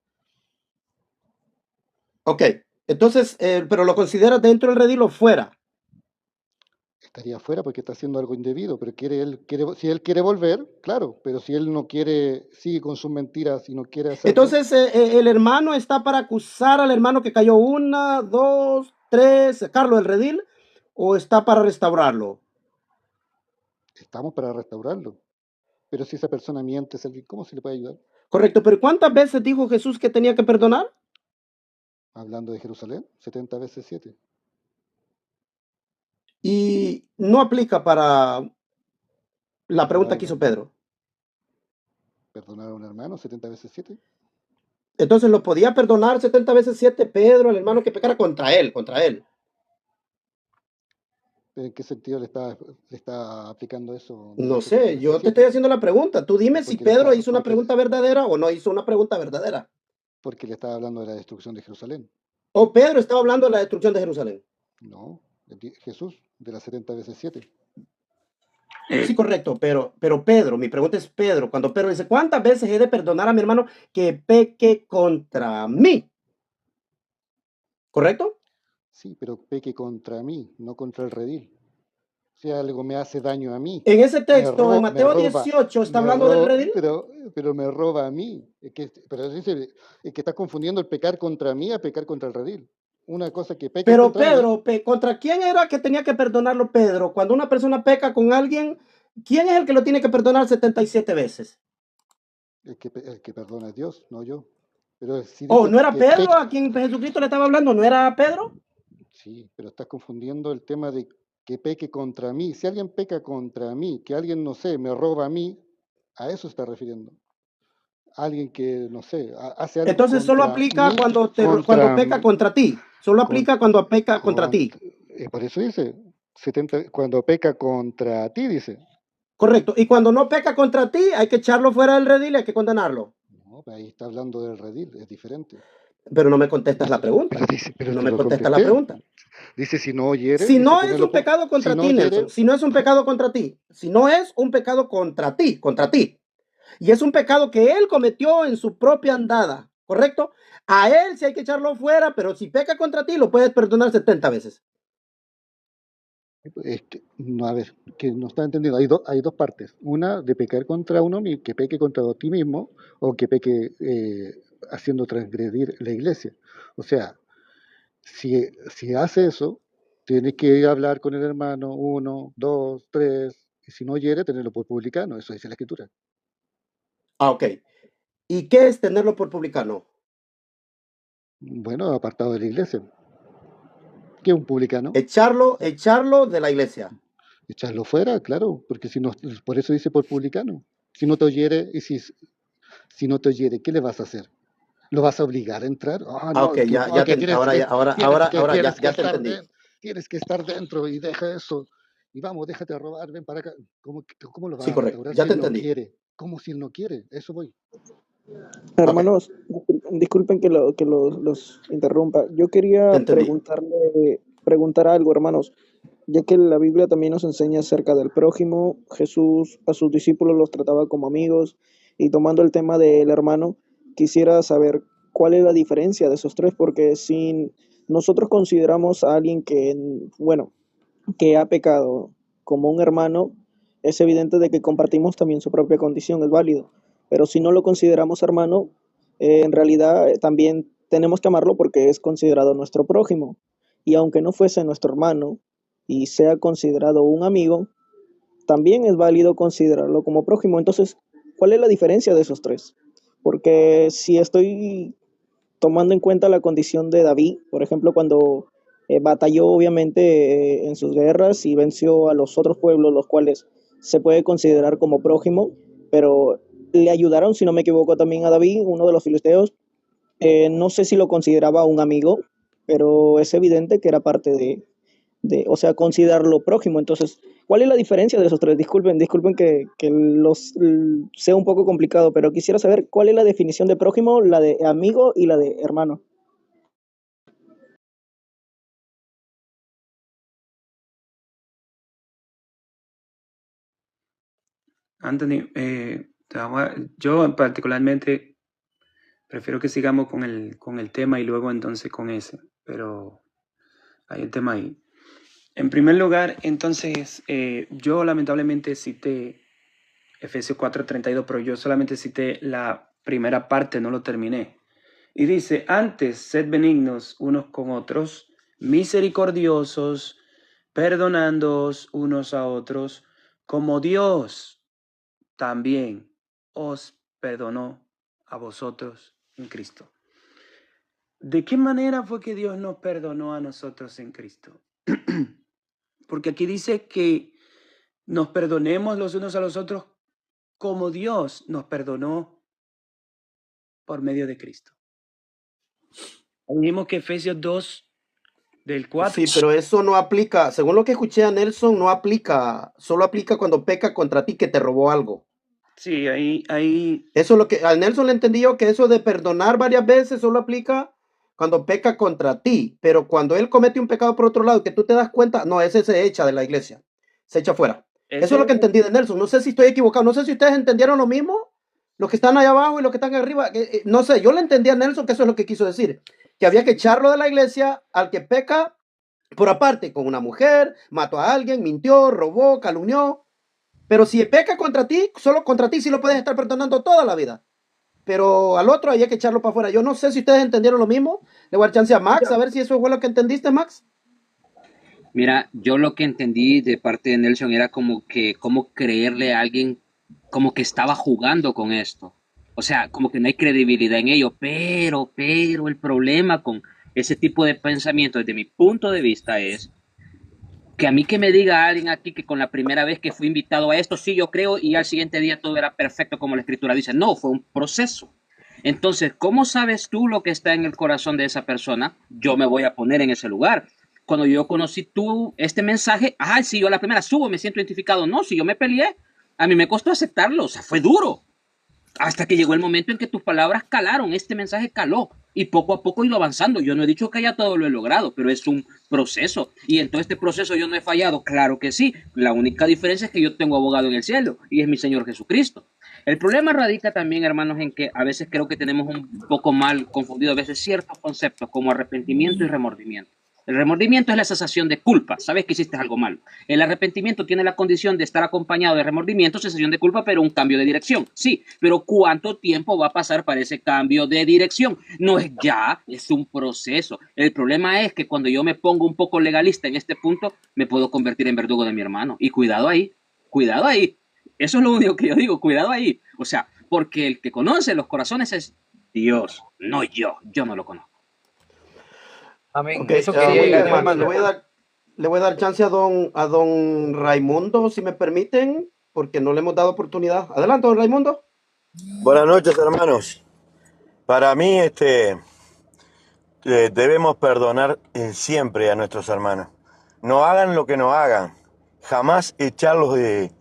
Ok, entonces, pero lo consideras dentro del redil o fuera. Estaría fuera porque está haciendo algo indebido, pero si él quiere volver, claro, pero si él no quiere, sigue con sus mentiras y no quiere hacerlo. Entonces, el hermano está para acusar al hermano que cayó 1, 2, 3, sacarlo del redil, o está para restaurarlo. Estamos para restaurarlo. Pero si esa persona miente, ¿cómo se le puede ayudar? Correcto, pero ¿cuántas veces dijo Jesús que tenía que perdonar? Hablando de Jerusalén, 70 veces 7. Y no aplica para la pregunta que hizo Pedro. ¿Perdonar a un hermano 70 veces 7? Entonces, ¿lo podía perdonar 70 veces 7 Pedro, al hermano que pecara contra él? ¿En qué sentido le está aplicando eso? No sé, yo te estoy haciendo la pregunta. Tú dime si Pedro hizo una pregunta verdadera o no hizo una pregunta verdadera. Porque le estaba hablando de la destrucción de Jerusalén. ¿O Pedro estaba hablando de la destrucción de Jerusalén? No, Jesús, de las 70 veces 7. Sí, correcto, pero Pedro, mi pregunta es Pedro, cuando Pedro dice, ¿cuántas veces he de perdonar a mi hermano que peque contra mí? ¿Correcto? Sí, pero peque contra mí, no contra el redil. Si algo me hace daño a mí. En ese texto, en Mateo 18, está hablando del redil. Pero me roba a mí. Pero dice que está confundiendo el pecar contra mí a pecar contra el redil. una cosa que peque Pero contra mí, Pedro, ¿contra quién era que tenía que perdonarlo Pedro? Cuando una persona peca con alguien, ¿quién es el que lo tiene que perdonar 77 veces? el que perdona es Dios, no yo. Pero si Oh, dice ¿no era que Pedro peque, a quien Jesucristo le estaba hablando? ¿No era Pedro? sí, pero estás confundiendo el tema de que peque contra mí. Si alguien peca contra mí, que alguien, no sé, me roba a mí, a eso está refiriendo. Alguien que, no sé, hace algo Entonces solo contra aplica mí, cuando peca contra ti. Solo con- aplica cuando peca contra ti. por eso dice, 70, cuando peca contra ti, dice. Correcto. Y cuando no peca contra ti, hay que echarlo fuera del redil y hay que condenarlo. No, ahí está hablando del redil, es diferente. Pero no me contestas la pregunta. Pero No te me lo contestas la contesté. pregunta. Dice, si no oyere, Si dice, no es tenerlo un pecado si contra no ti, oyere, Nelson, si no es un pecado contra ti, si no es un pecado contra ti, y es un pecado que él cometió en su propia andada, ¿correcto? A él sí hay que echarlo fuera, pero si peca contra ti, lo puedes perdonar 70 veces. no, a ver, que no está entendiendo. Hay dos partes. Una de pecar contra uno, que peque contra ti mismo, o que peque haciendo transgredir la iglesia. O sea, si hace eso, tienes que hablar con el hermano, 1, 2, 3, y si no oyere, tenerlo por publicano. Eso dice la escritura. Ah, ok. ¿Y qué es tenerlo por publicano? Bueno, apartado de la iglesia. ¿Qué es un publicano? Echarlo de la iglesia. Echarlo fuera, claro, porque si no, por eso dice por publicano. Si no te oyere, y si no te oyere, ¿qué le vas a hacer? ¿Lo vas a obligar a entrar? Ah, No, ok, ahora ya te entendí. Tienes que estar dentro y deja eso. Y vamos, déjate robar, ven para acá. ¿Cómo lo vas Sí, a correcto, restaurar ya si te él no entendí. quiere? ¿Cómo si él no quiere? Eso voy. Ok, Hermanos, disculpen que, los interrumpa. Yo te quería entendí. preguntar algo, hermanos, ya que la Biblia también nos enseña acerca del prójimo. Jesús a sus discípulos los trataba como amigos, y tomando el tema del hermano, quisiera saber cuál es la diferencia de esos tres, porque si nosotros consideramos a alguien que, bueno, que ha pecado como un hermano, es evidente de que compartimos también su propia condición, es válido. Pero si no lo consideramos hermano, en realidad también tenemos que amarlo porque es considerado nuestro prójimo. Y aunque no fuese nuestro hermano y sea considerado un amigo, también es válido considerarlo como prójimo. Entonces, ¿cuál es la diferencia de esos tres? Porque si estoy tomando en cuenta la condición de David, por ejemplo, cuando batalló obviamente en sus guerras y venció a los otros pueblos, los cuales se puede considerar como prójimo, pero le ayudaron, si no me equivoco, también a David, uno de los filisteos. No sé si lo consideraba un amigo, pero es evidente que era parte o sea, considerarlo prójimo. Entonces, ¿cuál es la diferencia de esos tres? Disculpen que sea un poco complicado, pero quisiera saber cuál es la definición de prójimo, la de amigo y la de hermano. Anthony, yo particularmente prefiero que sigamos con el tema y luego entonces con ese, pero hay un tema ahí. En primer lugar, entonces, yo lamentablemente cité Efesios 4:32, pero yo solamente cité la primera parte, no lo terminé. Y dice, antes, sed benignos unos con otros, misericordiosos, perdonándoos unos a otros, como Dios también os perdonó a vosotros en Cristo. ¿De qué manera fue que Dios nos perdonó a nosotros en Cristo? Porque aquí dice que nos perdonemos los unos a los otros como Dios nos perdonó por medio de Cristo. Vimos que Efesios 2, del 4. Sí, pero eso no aplica, según lo que escuché a Nelson, no aplica, solo aplica cuando peca contra ti que te robó algo. Sí, ahí. Eso es lo que a Nelson le entendí yo, que eso de perdonar varias veces solo aplica cuando peca contra ti, pero cuando él comete un pecado por otro lado, que tú te das cuenta, no, ese se echa de la iglesia, se echa fuera. Eso es lo que entendí de Nelson. No sé si estoy equivocado, no sé si ustedes entendieron lo mismo, los que están allá abajo y los que están arriba. No sé, yo le entendí a Nelson que eso es lo que quiso decir, que había que echarlo de la iglesia al que peca por aparte con una mujer, mató a alguien, mintió, robó, calumnió. Pero si peca contra ti, solo contra ti sí lo puedes estar perdonando toda la vida. pero al otro hay que echarlo para afuera. Yo no sé si ustedes entendieron lo mismo. Le voy a dar chance a Max, a ver si eso fue lo que entendiste, Max. Mira, yo lo que entendí de parte de Nelson era como que, cómo creerle a alguien como que estaba jugando con esto. O sea, como que no hay credibilidad en ello, pero el problema con ese tipo de pensamiento desde mi punto de vista es que a mí que me diga alguien aquí que con la primera vez que fui invitado a esto, sí, yo creo, y al siguiente día todo era perfecto como la escritura dice. No, fue un proceso. Entonces, ¿cómo sabes tú lo que está en el corazón de esa persona? Yo me voy a poner en ese lugar. Cuando yo conocí tú este mensaje, si yo a la primera subo, me siento identificado. No, si yo me peleé, a mí me costó aceptarlo, o sea, fue duro. Hasta que llegó el momento en que tus palabras calaron, este mensaje caló y poco a poco he ido avanzando. Yo no he dicho que ya todo lo he logrado, pero es un proceso y en todo este proceso yo no he fallado, claro que sí. La única diferencia es que yo tengo abogado en el cielo y es mi Señor Jesucristo. El problema radica también, hermanos, en que a veces creo que tenemos un poco mal confundido a veces ciertos conceptos como arrepentimiento y remordimiento. El remordimiento es la sensación de culpa, sabes que hiciste algo malo. El arrepentimiento tiene la condición de estar acompañado de remordimiento, sensación de culpa, pero un cambio de dirección. Sí, pero ¿cuánto tiempo va a pasar para ese cambio de dirección? No es ya, es un proceso. El problema es que cuando yo me pongo un poco legalista en este punto, me puedo convertir en verdugo de mi hermano. Y cuidado ahí, cuidado ahí. Eso es lo único que yo digo, cuidado ahí. O sea, porque el que conoce los corazones es Dios, no yo. Yo no lo conozco. Amén. Ok, Eso muy quería bien, llegar, hermano. hermano. Le voy a dar chance a don Raimundo, si me permiten, porque no le hemos dado oportunidad. Adelante, don Raimundo. Buenas noches, hermanos. Para mí, debemos perdonar siempre a nuestros hermanos. No hagan lo que no hagan. Jamás echarlos de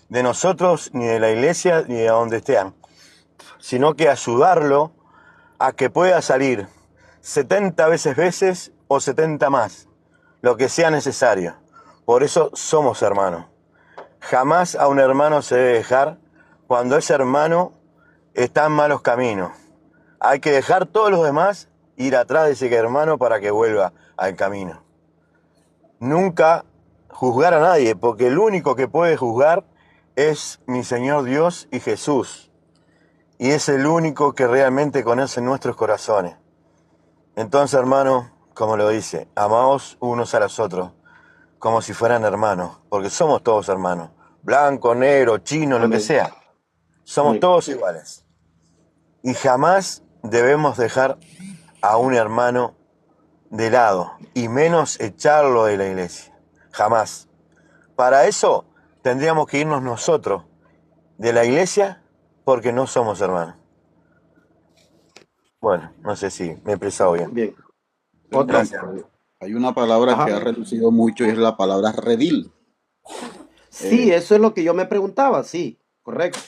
nosotros, ni de la iglesia, ni de donde estén. Sino que ayudarlo a que pueda salir 70 veces o 70 más. Lo que sea necesario. Por eso somos hermanos. Jamás a un hermano se debe dejar cuando ese hermano está en malos caminos. Hay que dejar todos los demás, ir atrás de ese hermano para que vuelva al camino. Nunca juzgar a nadie, porque el único que puede juzgar es mi Señor Dios y Jesús. Y es el único que realmente conoce nuestros corazones. Entonces, hermano, como lo dice, amaos unos a los otros, como si fueran hermanos, porque somos todos hermanos. Blanco, negro, chino, lo que sea. Somos todos iguales. Y jamás debemos dejar a un hermano de lado, y menos echarlo de la iglesia. Jamás. Para eso tendríamos que irnos nosotros de la iglesia porque no somos hermanos. Bueno, no sé si me he expresado bien. Bien. Gracias. Hay una palabra que ha reducido mucho y es la palabra redil. Sí, eso es lo que yo me preguntaba, sí, correcto.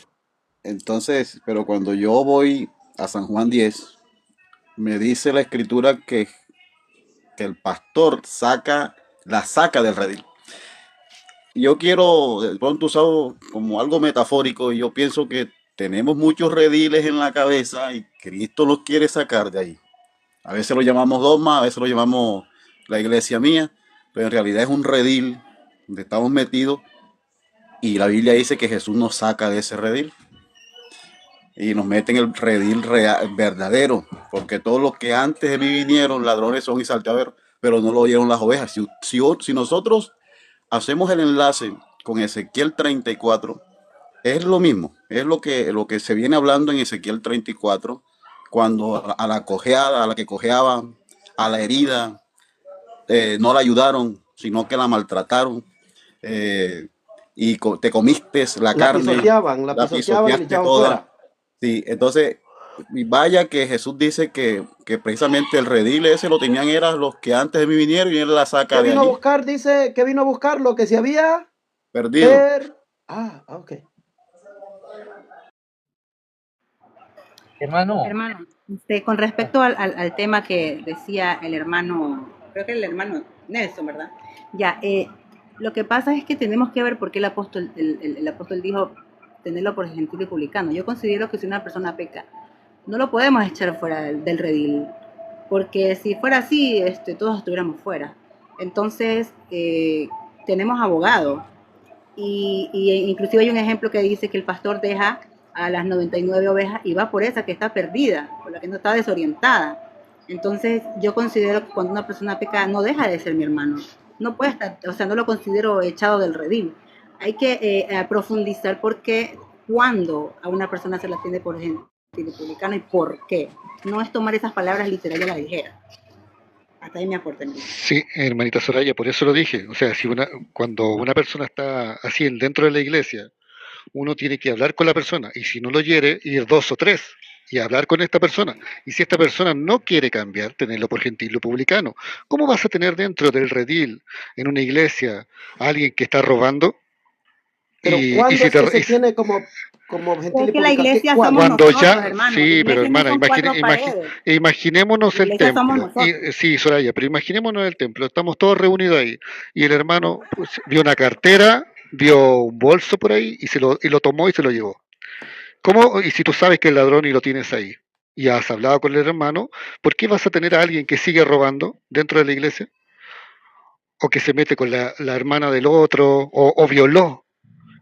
Entonces, pero cuando yo voy a San Juan 10, me dice la escritura que el pastor la saca del redil. Yo quiero de pronto usarlo como algo metafórico y yo pienso que tenemos muchos rediles en la cabeza y Cristo los quiere sacar de ahí. A veces lo llamamos dogma, a veces lo llamamos la iglesia mía, pero en realidad es un redil donde estamos metidos y la Biblia dice que Jesús nos saca de ese redil y nos mete en el redil real, verdadero, porque todos los que antes de mí vinieron, ladrones son y salteadores, pero no lo oyeron las ovejas. Si nosotros hacemos el enlace con Ezequiel 34, es lo mismo, es lo que se viene hablando en Ezequiel 34, cuando a la cojeada, a la que cojeaban, a la herida, no la ayudaron, sino que la maltrataron, y te comiste la carne, la pisoteaban y le echaban toda. fuera. Sí, entonces, y vaya que Jesús dice que precisamente el redil ese lo tenían eran los que antes de mí vinieron y él la saca ¿Qué de vino allí. a buscar? Dice que vino a buscar lo que se había Perdido. Ok. Hermano. Hermano, con respecto al tema que decía el hermano, creo que el hermano Nelson, ¿verdad? Ya, lo que pasa es que tenemos que ver por qué el apóstol dijo tenerlo por gentil y publicano. Yo considero que si una persona peca, no lo podemos echar fuera del redil, porque si fuera así, todos estuviéramos fuera. Entonces, tenemos abogado, y inclusive hay un ejemplo que dice que el pastor deja a las 99 ovejas y va por esa que está perdida, por la que no está desorientada. Entonces yo considero que cuando una persona peca no deja de ser mi hermano. No puede estar, o sea, no lo considero echado del redil. Hay que profundizar porque cuando a una persona se la tiene por gentil republicano y por qué. No es tomar esas palabras literales a la ligera. Hasta ahí me aporta. Sí, hermanita Soraya, por eso lo dije. O sea, cuando una persona está así dentro de la iglesia, uno tiene que hablar con la persona y si no lo hiere, ir 2 o 3 y hablar con esta persona. Y si esta persona no quiere cambiar, tenerlo por gentil o publicano. ¿Cómo vas a tener dentro del redil, en una iglesia, a alguien que está robando? Pero ¿cuándo es que se tiene como gentil y Es que la publicano? iglesia ¿Cuándo? somos Cuando nosotros, ya, hermano. sí, pero Iglesia no hermana, son cuatro paredes. imaginémonos La el iglesia somos templo. nosotros. Sí, Soraya, pero imaginémonos el templo. Estamos todos reunidos ahí. Y el hermano pues, vio una cartera, vio un bolso por ahí y lo tomó y se lo llevó. ¿Cómo? Y si tú sabes que es ladrón y lo tienes ahí y has hablado con el hermano, ¿por qué vas a tener a alguien que sigue robando dentro de la iglesia? O que se mete con la hermana del otro, o violó.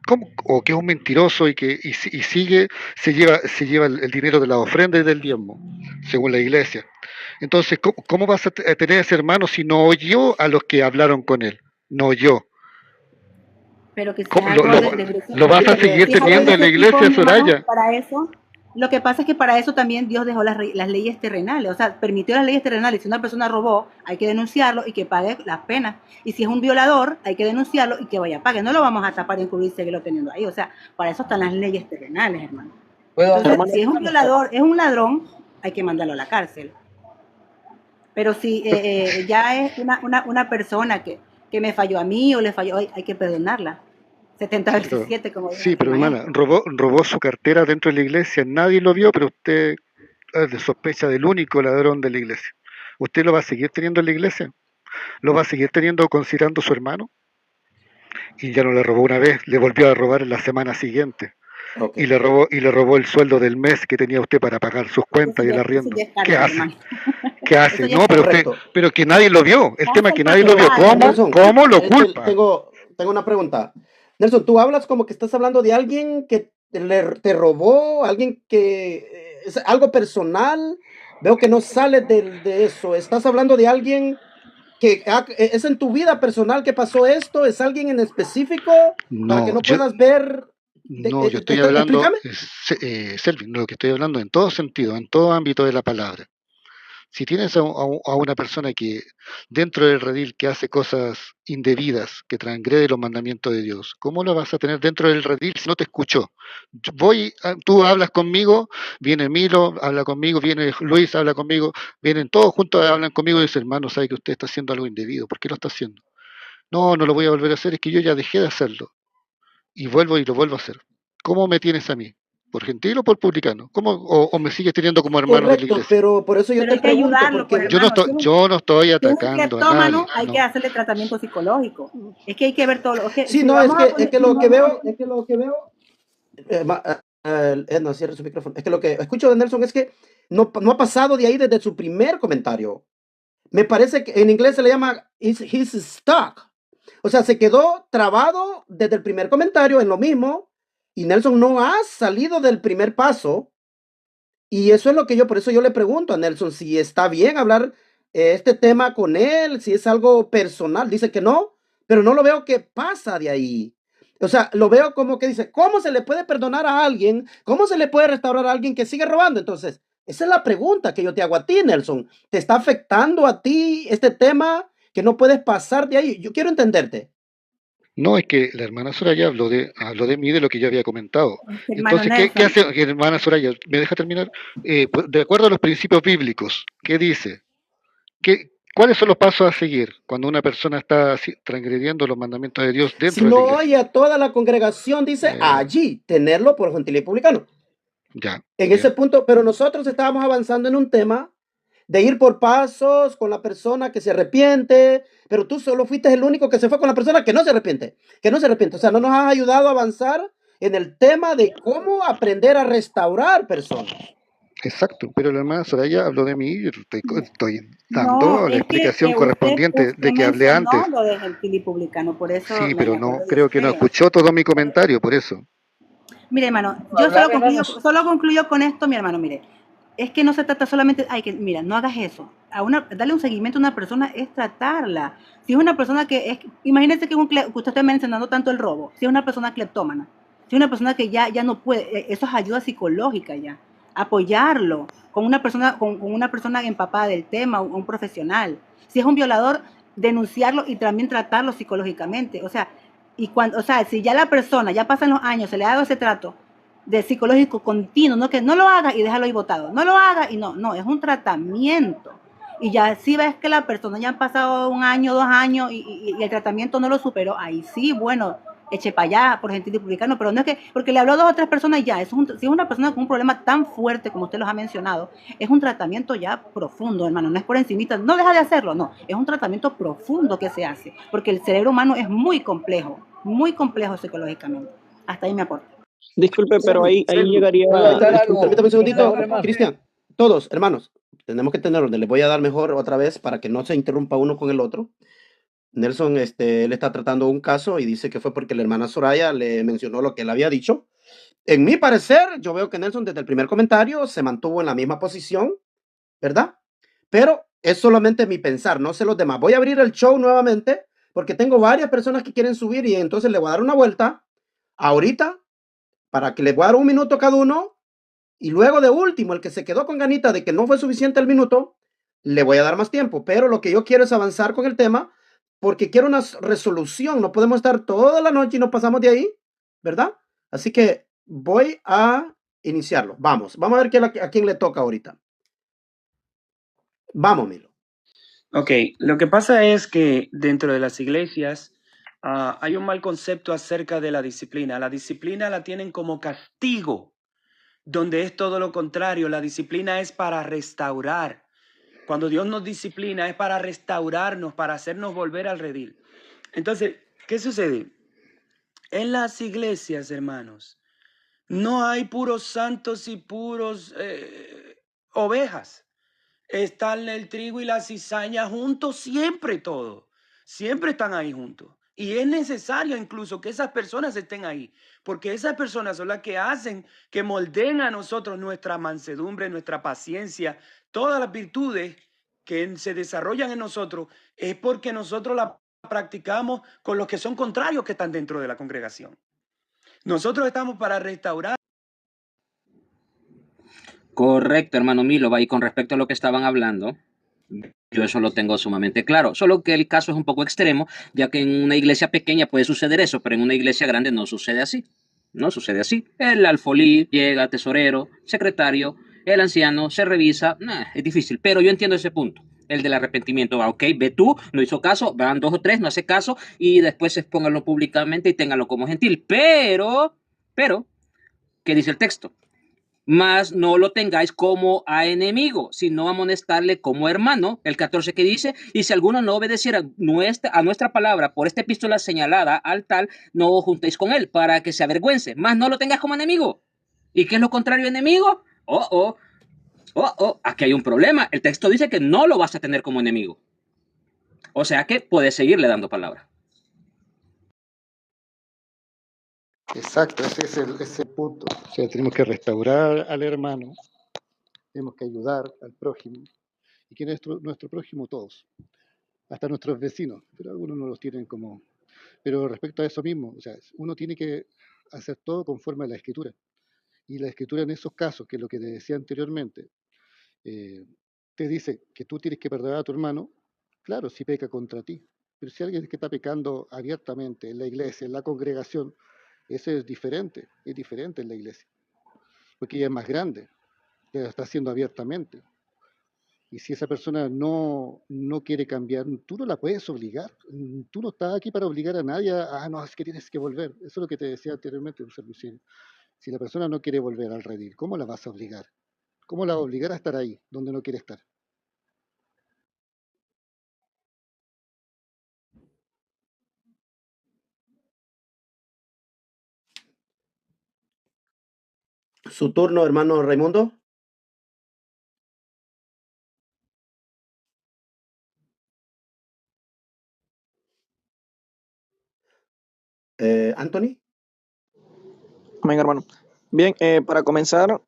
¿Cómo? O que es un mentiroso y sigue, se lleva el dinero de la ofrenda y del diezmo, según la iglesia. Entonces, ¿cómo vas a tener a ese hermano si no oyó a los que hablaron con él? No oyó. Pero que ¿Cómo? sea algo ¿Lo vas a seguir teniendo en la iglesia, Soraya? Para eso, lo que pasa es que para eso también Dios dejó las leyes terrenales, o sea, permitió las leyes terrenales. Si una persona robó, hay que denunciarlo y que pague las penas. Y si es un violador, hay que denunciarlo y que vaya a pagar. No lo vamos a tapar y encubrir y seguirlo teniendo ahí. O sea, para eso están las leyes terrenales, hermano. Entonces, si es un violador, es un ladrón, hay que mandarlo a la cárcel. Pero si ya es una persona que me falló a mí o le falló, hay que perdonarla. 70 veces 7, como dice. Sí, pero hermana, robó su cartera dentro de la iglesia, nadie lo vio, pero usted sospecha del único ladrón de la iglesia. ¿Usted lo va a seguir teniendo en la iglesia? ¿Lo va a seguir teniendo considerando su hermano? Y ya no le robó una vez, le volvió a robar en la semana siguiente. Okay. Y le robó el sueldo del mes que tenía usted para pagar sus cuentas y el arriendo. ¿Qué hace? ¿Qué hace? No, pero que nadie lo vio. El tema es que nadie lo vio. ¿Cómo lo culpa? Tengo una pregunta. Nelson, tú hablas como que estás hablando de alguien que te robó, alguien que es algo personal. Veo que no sales de eso. Estás hablando de alguien que es en tu vida personal que pasó esto. ¿Es alguien en específico para que no puedas ver? No, yo estoy hablando, Selvin, lo que estoy hablando en todo sentido, en todo ámbito de la palabra. Si tienes a una persona que dentro del redil que hace cosas indebidas, que transgrede los mandamientos de Dios, ¿cómo lo vas a tener dentro del redil si no te escuchó? Tú hablas conmigo, viene Milo, habla conmigo, viene Luis, habla conmigo, vienen todos juntos, hablan conmigo y dicen, hermano, sabe que usted está haciendo algo indebido, ¿por qué lo está haciendo? No lo voy a volver a hacer, es que yo ya dejé de hacerlo. Y lo vuelvo a hacer. ¿Cómo me tienes a mí? ¿Por gentil o por publicano? ¿O me sigues teniendo como hermano de la iglesia? Pero por eso yo te pregunto, porque yo no estoy atacando a nadie. Hay que hacerle tratamiento psicológico. Es que hay que ver todo. Sí, no, es que lo que veo. No, cierre su micrófono. Es que lo que escucho de Nelson es que no ha pasado de ahí desde su primer comentario. Me parece que en inglés se le llama he's stuck. O sea, se quedó trabado desde el primer comentario en lo mismo y Nelson no ha salido del primer paso. Y eso es lo que por eso yo le pregunto a Nelson si está bien hablar este tema con él, si es algo personal. Dice que no, pero no lo veo que pasa de ahí. O sea, lo veo como que dice, ¿cómo se le puede perdonar a alguien? ¿Cómo se le puede restaurar a alguien que sigue robando? Entonces, esa es la pregunta que yo te hago a ti, Nelson. ¿Te está afectando a ti este tema que no puedes pasar de ahí? Yo quiero entenderte. No, es que la hermana Soraya habló de mí, de lo que yo había comentado. Entonces, ¿qué hace hermana Soraya? ¿Me deja terminar? De acuerdo a los principios bíblicos, ¿qué dice? ¿Cuáles son los pasos a seguir cuando una persona está transgrediendo los mandamientos de Dios dentro de la iglesia? Si no oye a toda la congregación, dice allí, tenerlo por gentil y publicano. Ya. En ese punto, pero nosotros estábamos avanzando en un tema de ir por pasos con la persona que se arrepiente, pero tú solo fuiste el único que se fue con la persona que no se arrepiente. O sea, no nos has ayudado a avanzar en el tema de cómo aprender a restaurar personas. Exacto, pero la hermana Soraya habló de mí y estoy dando la explicación correspondiente de que hablé antes. Lo de gentil y publicano, por eso sí, pero no creo que no escuchó todo mi comentario, por eso. Mire, hermano, yo solo concluyo con esto, mi hermano, mire. Es que no se trata solamente, mira, no hagas eso. Darle un seguimiento a una persona es tratarla. Si es una persona que es, imagínese que usted está mencionando tanto el robo, si es una persona cleptómana, si es una persona que ya no puede, eso es ayuda psicológica ya. Apoyarlo con una persona empapada del tema, un profesional. Si es un violador, denunciarlo y también tratarlo psicológicamente. O sea, si ya la persona, ya pasan los años, se le ha dado ese trato de psicológico continuo, no que no lo haga y déjalo ahí botado, no lo haga y no, es un tratamiento. Y ya si ves que la persona ya han pasado 1 año, 2 años y el tratamiento no lo superó, ahí sí, bueno, eche para allá por gentil y publicano, pero no es que, porque le habló a 2 o 3 personas y ya, si es una persona con un problema tan fuerte como usted los ha mencionado, es un tratamiento ya profundo, hermano, no es por encimita, no deja de hacerlo, no, es un tratamiento profundo que se hace, porque el cerebro humano es muy complejo psicológicamente. Hasta ahí me aporto. Disculpe, pero ahí llegaría... Permítame un segundito, Cristian. Todos, hermanos, tenemos que tener orden. Les voy a dar mejor otra vez para que no se interrumpa uno con el otro. Nelson, él está tratando un caso y dice que fue porque la hermana Soraya le mencionó lo que él había dicho. En mi parecer, yo veo que Nelson desde el primer comentario se mantuvo en la misma posición, ¿verdad? Pero es solamente mi pensar, no sé los demás. Voy a abrir el show nuevamente porque tengo varias personas que quieren subir y entonces le voy a dar una vuelta ahorita para que les voy a dar 1 minuto a cada uno y luego de último, el que se quedó con ganita de que no fue suficiente el minuto, le voy a dar más tiempo. Pero lo que yo quiero es avanzar con el tema porque quiero una resolución. No podemos estar toda la noche y nos pasamos de ahí, ¿verdad? Así que voy a iniciarlo. Vamos a ver a quién le toca ahorita. Vamos, Milo. Ok, lo que pasa es que dentro de las iglesias hay un mal concepto acerca de la disciplina. La disciplina la tienen como castigo, donde es todo lo contrario. La disciplina es para restaurar. Cuando Dios nos disciplina es para restaurarnos, para hacernos volver al redil. Entonces, ¿qué sucede? En las iglesias, hermanos, no hay puros santos y puros ovejas. Están el trigo y la cizaña juntos siempre todo. Siempre están ahí juntos. Y es necesario incluso que esas personas estén ahí, porque esas personas son las que hacen que moldeen a nosotros nuestra mansedumbre, nuestra paciencia, todas las virtudes que se desarrollan en nosotros, es porque nosotros las practicamos con los que son contrarios que están dentro de la congregación. Nosotros estamos para restaurar. Correcto, hermano Milo. Y con respecto a lo que estaban hablando, yo eso lo tengo sumamente claro. Solo que el caso es un poco extremo, ya que en una iglesia pequeña puede suceder eso, pero en una iglesia grande no sucede así. No sucede así. El alfolí llega, tesorero, secretario, el anciano se revisa. Es difícil, pero yo entiendo ese punto. El del arrepentimiento. Ok, ve tú, no hizo caso, van 2 o 3, no hace caso, y después expóngalo públicamente y téngalo como gentil. Pero, ¿qué dice el texto? Mas no lo tengáis como a enemigo, sino amonestarle como hermano. El 14 que dice, y si alguno no obedeciera a nuestra palabra por esta epístola señalada al tal, no os juntéis con él, para que se avergüence, mas no lo tengas como enemigo. ¿Y qué es lo contrario a enemigo? Aquí hay un problema. El texto dice que no lo vas a tener como enemigo. O sea que puedes seguirle dando palabra. Exacto, ese es ese punto. O sea, tenemos que restaurar al hermano, tenemos que ayudar al prójimo. ¿Y quién es nuestro prójimo? Todos, hasta nuestros vecinos, pero algunos no los tienen como... Pero respecto a eso mismo, o sea, uno tiene que hacer todo conforme a la Escritura. Y la Escritura en esos casos, que es lo que te decía anteriormente, te dice que tú tienes que perdonar a tu hermano, claro, si peca contra ti. Pero si alguien que está pecando abiertamente en la iglesia, en la congregación, eso es diferente en la iglesia, porque ella es más grande, lo está haciendo abiertamente. Y si esa persona no quiere cambiar, tú no la puedes obligar. Tú no estás aquí para obligar a nadie no, es que tienes que volver. Eso es lo que te decía anteriormente, Lucien. Si la persona no quiere volver al redil, ¿cómo la vas a obligar? ¿Cómo la vas a obligar a estar ahí, donde no quiere estar? Su turno, hermano Raimundo. Anthony. Amén, hermano. Bien, para comenzar,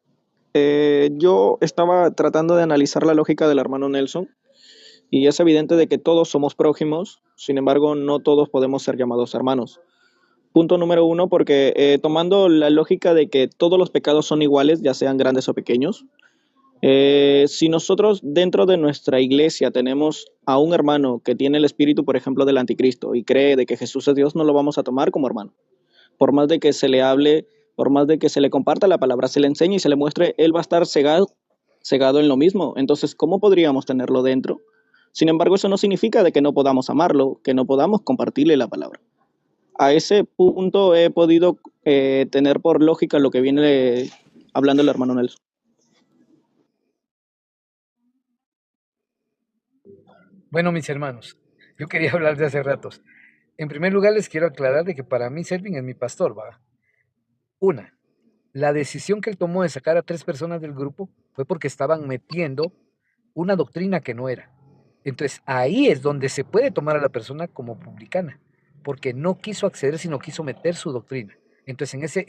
yo estaba tratando de analizar la lógica del hermano Nelson y es evidente de que todos somos prójimos, sin embargo, no todos podemos ser llamados hermanos. Punto número uno, porque tomando la lógica de que todos los pecados son iguales, ya sean grandes o pequeños, si nosotros dentro de nuestra iglesia tenemos a un hermano que tiene el espíritu, por ejemplo, del anticristo y cree de que Jesús es Dios, no lo vamos a tomar como hermano. Por más de que se le hable, por más de que se le comparta la palabra, se le enseñe y se le muestre, él va a estar cegado en lo mismo. Entonces, ¿cómo podríamos tenerlo dentro? Sin embargo, eso no significa de que no podamos amarlo, que no podamos compartirle la palabra. A ese punto he podido tener por lógica lo que viene hablando el hermano Nelson. Bueno, mis hermanos, yo quería hablar de hace ratos. En primer lugar, les quiero aclarar de que para mí Selvin es mi pastor, ¿va? Una, la decisión que él tomó de sacar a 3 personas del grupo fue porque estaban metiendo una doctrina que no era. Entonces, ahí es donde se puede tomar a la persona como publicana, porque no quiso acceder, sino quiso meter su doctrina. Entonces,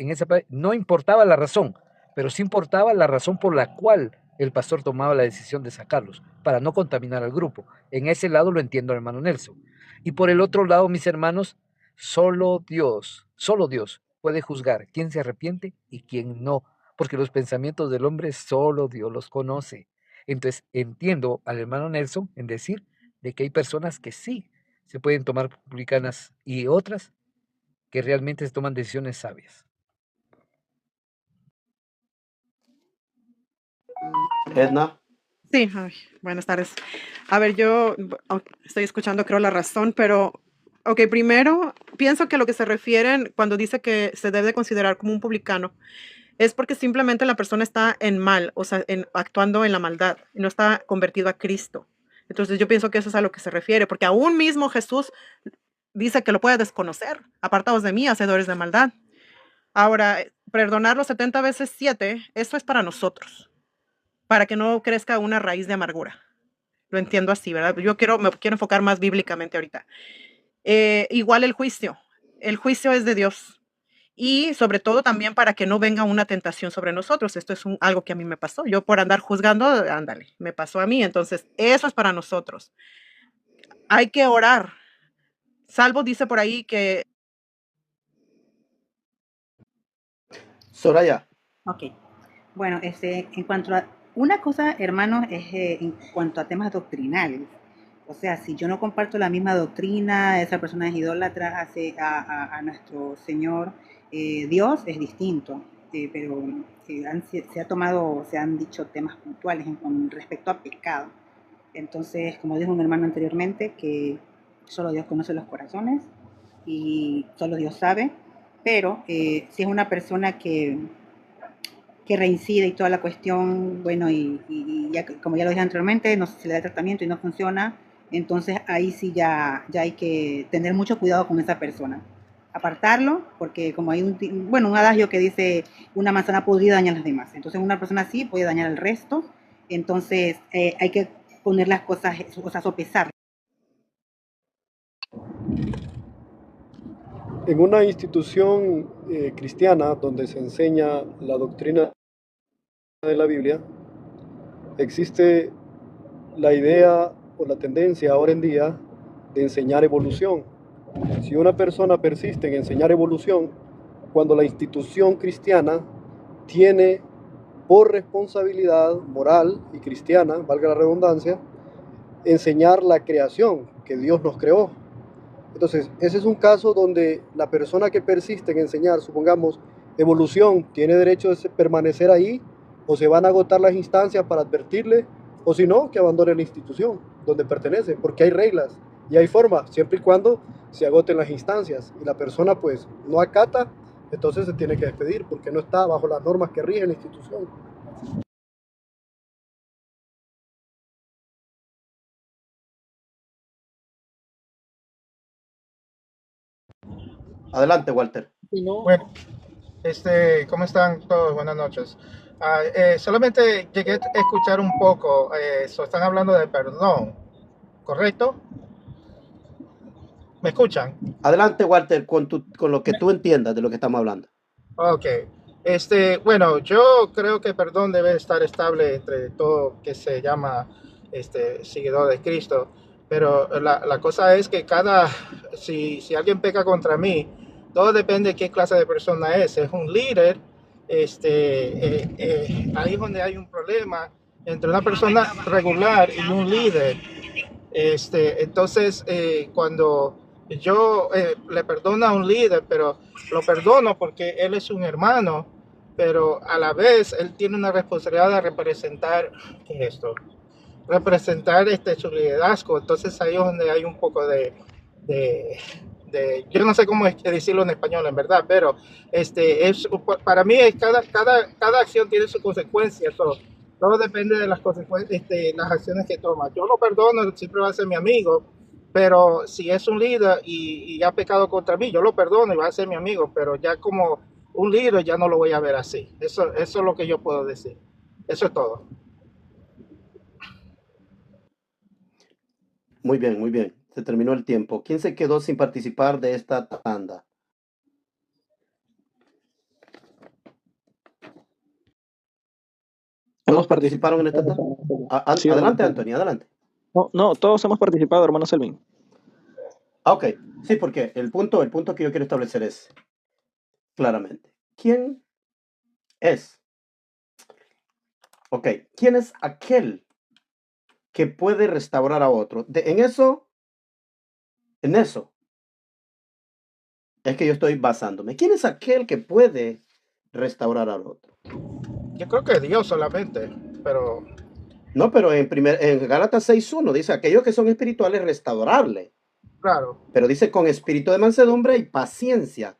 no importaba la razón, pero sí importaba la razón por la cual el pastor tomaba la decisión de sacarlos, para no contaminar al grupo. En ese lado lo entiendo, hermano Nelson. Y por el otro lado, mis hermanos, solo Dios puede juzgar quién se arrepiente y quién no, porque los pensamientos del hombre solo Dios los conoce. Entonces entiendo al hermano Nelson en decir de que hay personas que sí se pueden tomar publicanas y otras que realmente se toman decisiones sabias. Edna. Sí, ay, buenas tardes. A ver, yo estoy escuchando, creo, la razón, pero, ok, primero, pienso que lo que se refieren cuando dice que se debe considerar como un publicano es porque simplemente la persona está en mal, o sea, actuando en la maldad, y no está convertido a Cristo. Entonces yo pienso que eso es a lo que se refiere, porque aún mismo Jesús dice que lo puede desconocer. Apartados de mí, hacedores de maldad. Ahora, perdonar los 70 veces 7, eso es para nosotros, para que no crezca una raíz de amargura. Lo entiendo así, ¿verdad? Me quiero enfocar más bíblicamente ahorita. Igual el juicio es de Dios. Y sobre todo también para que no venga una tentación sobre nosotros. Esto es algo que a mí me pasó. Yo por andar juzgando, ándale, me pasó a mí. Entonces, eso es para nosotros. Hay que orar. Salvo dice por ahí que... Soraya. Ok. Bueno, en cuanto a una cosa, hermanos, es en cuanto a temas doctrinales. O sea, si yo no comparto la misma doctrina, esa persona es idólatra a nuestro Señor Dios, es distinto. Pero se han dicho temas puntuales con respecto a pecado. Entonces, como dijo un hermano anteriormente, que solo Dios conoce los corazones y solo Dios sabe. Pero si es una persona que reincide y toda la cuestión, bueno, y ya, como ya lo dije anteriormente, no se le da tratamiento y no funciona, entonces ahí sí ya hay que tener mucho cuidado con esa persona. Apartarlo, porque como hay un adagio que dice, una manzana podrida daña a las demás. Entonces una persona así puede dañar al resto. Entonces hay que poner las cosas, o sea, sopesar. En una institución cristiana donde se enseña la doctrina de la Biblia, existe la idea o la tendencia ahora en día de enseñar evolución. Si una persona persiste en enseñar evolución, cuando la institución cristiana tiene por responsabilidad moral y cristiana, valga la redundancia, enseñar la creación, que Dios nos creó. Entonces, ese es un caso donde la persona que persiste en enseñar, supongamos, evolución, tiene derecho de permanecer ahí, o se van a agotar las instancias para advertirle, o si no, que abandone la institución donde pertenece, porque hay reglas y hay formas, siempre y cuando se agoten las instancias, y la persona pues no acata, entonces se tiene que despedir, porque no está bajo las normas que rigen la institución. Adelante, Walter. Bueno, ¿cómo están todos? Buenas noches. Solamente llegué a escuchar un poco, están hablando de perdón, ¿correcto? ¿Me escuchan? Adelante, Walter, con lo que tú entiendas de lo que estamos hablando. Ok, Bueno, yo creo que perdón debe estar estable entre todo que se llama seguidor de Cristo, pero la cosa es que si alguien peca contra mí, todo depende de qué clase de persona es. Es un líder, ahí es donde hay un problema entre una persona regular y un líder. Entonces, cuando yo le perdono a un líder, pero lo perdono porque él es un hermano, pero a la vez él tiene una responsabilidad de representar, ¿qué es esto? Representar su liderazgo. Entonces ahí es donde hay un poco de, yo no sé cómo decirlo en español en verdad, pero para mí cada acción tiene sus consecuencias. Todo depende de las consecuencias, las acciones que toma. Yo lo perdono, siempre va a ser mi amigo, pero si es un líder y ha pecado contra mí, yo lo perdono y va a ser mi amigo, pero ya como un líder ya no lo voy a ver así. Eso es lo que yo puedo decir. Eso es todo. Muy bien, muy bien. Se terminó el tiempo. ¿Quién se quedó sin participar de esta tanda? ¿Todos participaron en esta tanda? Sí, hermano. Adelante, Anthony, adelante. No, todos hemos participado, hermano Selvin. Ok, sí, porque el punto que yo quiero establecer es claramente, ¿quién es? Ok, ¿quién es aquel que puede restaurar a otro? En eso es que yo estoy basándome. ¿Quién es aquel que puede restaurar al otro? Yo creo que Dios solamente, pero No, pero en Gálatas 6:1 dice, aquellos que son espirituales, restaurarle. claro. Pero dice con espíritu de mansedumbre y paciencia,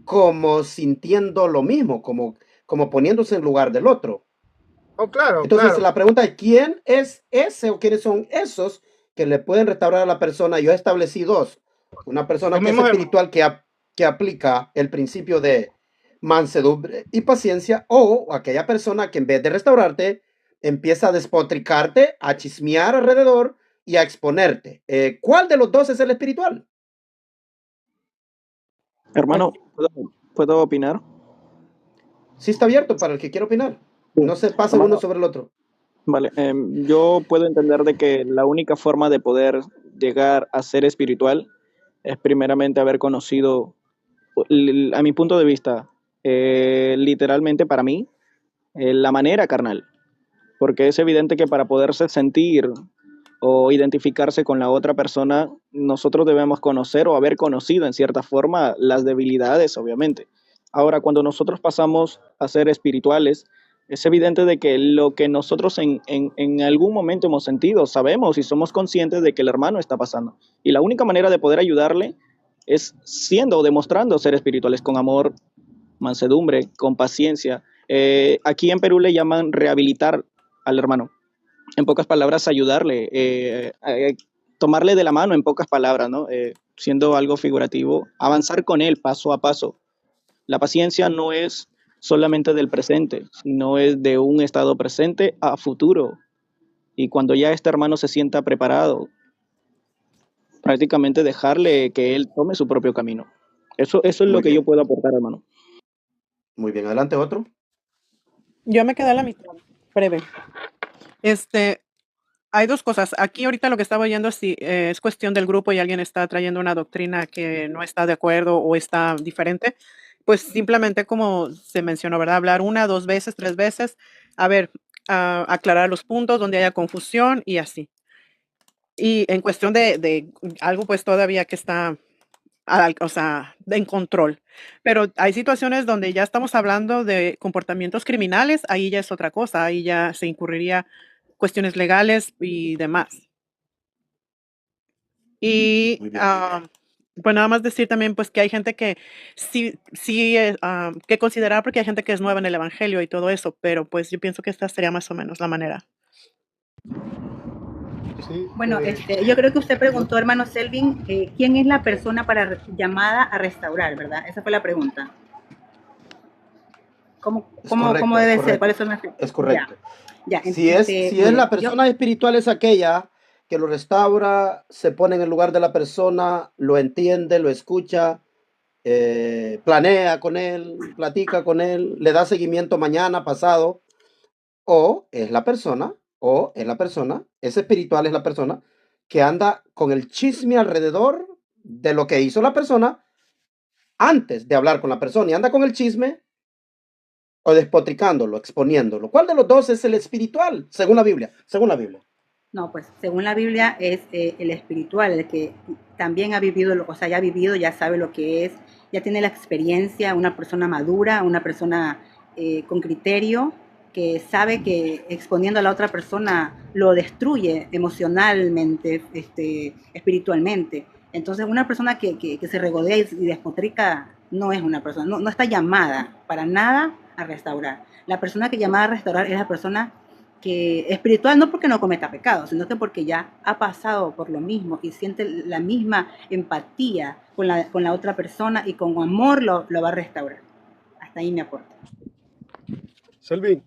como sintiendo lo mismo, como poniéndose en lugar del otro. Oh, claro, Entonces claro. la pregunta es, ¿quién es ese o quiénes son esos que le pueden restaurar a la persona? Yo establecí dos. Una persona Los que es mismos espiritual, que aplica el principio de mansedumbre y paciencia, o aquella persona que en vez de restaurarte, empieza a despotricarte, a chismear alrededor y a exponerte. ¿Cuál de los dos es el espiritual? Hermano, ¿puedo opinar? Sí, está abierto para el que quiera opinar. No se pasa Hermano, uno sobre el otro. Vale, yo puedo entender de que la única forma de poder llegar a ser espiritual es primeramente haber conocido, a mi punto de vista, literalmente para mí, la manera carnal, porque es evidente que para poderse sentir o identificarse con la otra persona, nosotros debemos conocer o haber conocido en cierta forma las debilidades, obviamente. Ahora, cuando nosotros pasamos a ser espirituales, es evidente de que lo que nosotros en algún momento hemos sentido, sabemos y somos conscientes de que el hermano está pasando. Y la única manera de poder ayudarle es siendo o demostrando ser espirituales con amor, mansedumbre, con paciencia. Aquí en Perú le llaman rehabilitar al hermano. En pocas palabras, ayudarle, tomarle de la mano en pocas palabras, ¿no? Siendo algo figurativo, avanzar con él paso a paso. La paciencia no es solamente del presente, sino es de un estado presente a futuro. Y cuando ya este hermano se sienta preparado, prácticamente dejarle que él tome su propio camino. Eso es Muy lo que yo bien. puedo aportar, hermano. Muy bien, adelante otro. Yo me quedé a la mitad, breve. Hay dos cosas. Aquí ahorita lo que estaba oyendo si es cuestión del grupo y alguien está trayendo una doctrina que no está de acuerdo o está diferente, pues simplemente como se mencionó, ¿verdad? Hablar una, dos veces, tres veces, a ver, aclarar los puntos donde haya confusión y así. Y en cuestión de algo pues todavía que está, o sea, en control. Pero hay situaciones donde ya estamos hablando de comportamientos criminales, ahí ya es otra cosa, ahí ya se incurriría cuestiones legales y demás. Y Muy bien. pues nada más decir también pues que hay gente que sí, que considerar porque hay gente que es nueva en el evangelio y todo eso, pero pues yo pienso que esta sería más o menos la manera. Sí, Bueno, yo creo que usted preguntó, hermano Selvin, ¿quién es la persona llamada a restaurar, verdad? Esa fue la pregunta. ¿Cómo debe ser? ¿Cuáles son las? Es correcto. Ya, Si es la yo- persona espiritual, es aquella que lo restaura, se pone en el lugar de la persona, lo entiende, lo escucha, planea con él, platica con él, le da seguimiento mañana, pasado, o es la persona, ese espiritual es la persona que anda con el chisme alrededor de lo que hizo la persona antes de hablar con la persona y anda con el chisme o despotricándolo, exponiéndolo. ¿Cuál de los dos es el espiritual? Según la Biblia, No, pues según la Biblia es el espiritual, el que también ha vivido, o sea, ya ha vivido, ya sabe lo que es, ya tiene la experiencia, una persona madura, una persona con criterio, que sabe que exponiendo a la otra persona lo destruye emocionalmente, espiritualmente. Entonces una persona que se regodea y despotrica no es una persona, no está llamada para nada a restaurar. La persona que llamada a restaurar es la persona que espiritual, no porque no cometa pecado, sino que porque ya ha pasado por lo mismo y siente la misma empatía con la otra persona y con amor lo va a restaurar. Hasta ahí me aporta. Selvin,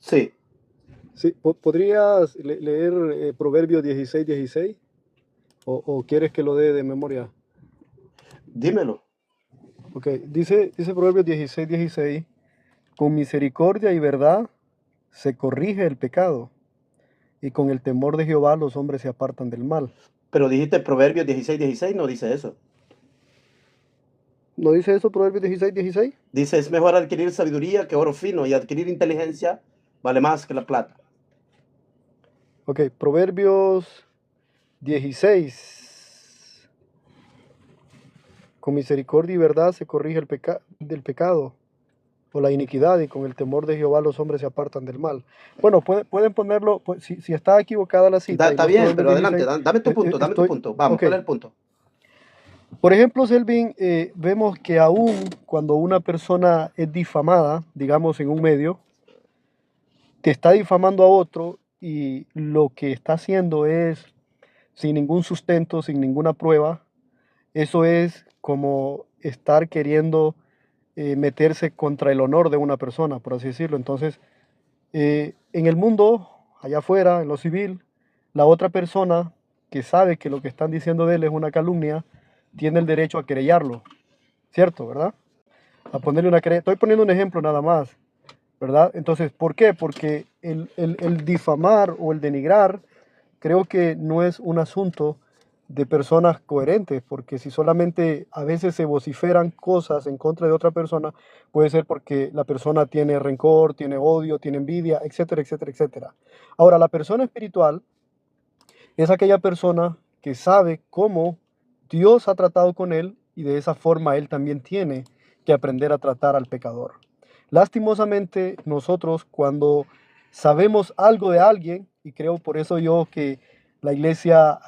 Sí. sí, ¿podrías leer Proverbios 16:16? ¿O quieres que lo dé de memoria? Dímelo. Ok, dice Proverbios 16:16, con misericordia y verdad se corrige el pecado, y con el temor de Jehová los hombres se apartan del mal. Pero dijiste Proverbios 16:16, no dice eso. ¿No dice eso Proverbios 16:16? Dice, es mejor adquirir sabiduría que oro fino, y adquirir inteligencia vale más que la plata. Ok, Proverbios 16. Con misericordia y verdad se corrige del pecado o la iniquidad, y con el temor de Jehová los hombres se apartan del mal. Bueno, pueden ponerlo, si está equivocada la cita. Está bien, pero adelante, dame tu punto, Vamos, ok. ¿cuál es el punto? Por ejemplo, Selvin, vemos que aún cuando una persona es difamada, digamos en un medio, te está difamando a otro y lo que está haciendo es sin ningún sustento, sin ninguna prueba, eso es como estar queriendo meterse contra el honor de una persona, por así decirlo. Entonces, en el mundo, allá afuera, en lo civil, la otra persona que sabe que lo que están diciendo de él es una calumnia, tiene el derecho a querellarlo, ¿cierto? ¿Verdad? A ponerle una querella. Estoy poniendo un ejemplo nada más, ¿verdad? Entonces, ¿por qué? Porque el difamar o el denigrar creo que no es un asunto de personas coherentes, porque si solamente a veces se vociferan cosas en contra de otra persona, puede ser porque la persona tiene rencor, tiene odio, tiene envidia, etcétera, etcétera, etcétera. Ahora, la persona espiritual es aquella persona que sabe cómo Dios ha tratado con él, y de esa forma él también tiene que aprender a tratar al pecador. Lastimosamente, nosotros cuando sabemos algo de alguien, y creo por eso yo que la iglesia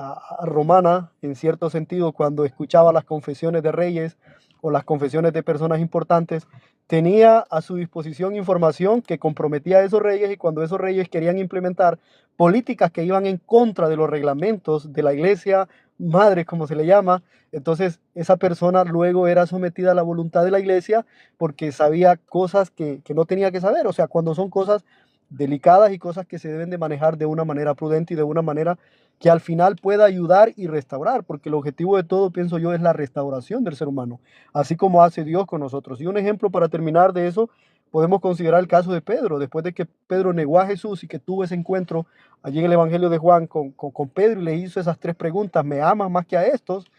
romana, en cierto sentido, cuando escuchaba las confesiones de reyes o las confesiones de personas importantes, tenía a su disposición información que comprometía a esos reyes, y cuando esos reyes querían implementar políticas que iban en contra de los reglamentos de la iglesia madre, como se le llama, entonces esa persona luego era sometida a la voluntad de la iglesia porque sabía cosas que no tenía que saber. O sea, cuando son cosas delicadas y cosas que se deben de manejar de una manera prudente y de una manera que al final pueda ayudar y restaurar, porque el objetivo de todo, pienso yo, es la restauración del ser humano, así como hace Dios con nosotros. Y un ejemplo para terminar de eso, podemos considerar el caso de Pedro. Después de que Pedro negó a Jesús y que tuvo ese encuentro allí en el Evangelio de Juan con Pedro y le hizo esas 3 preguntas: ¿me amas más que a estos?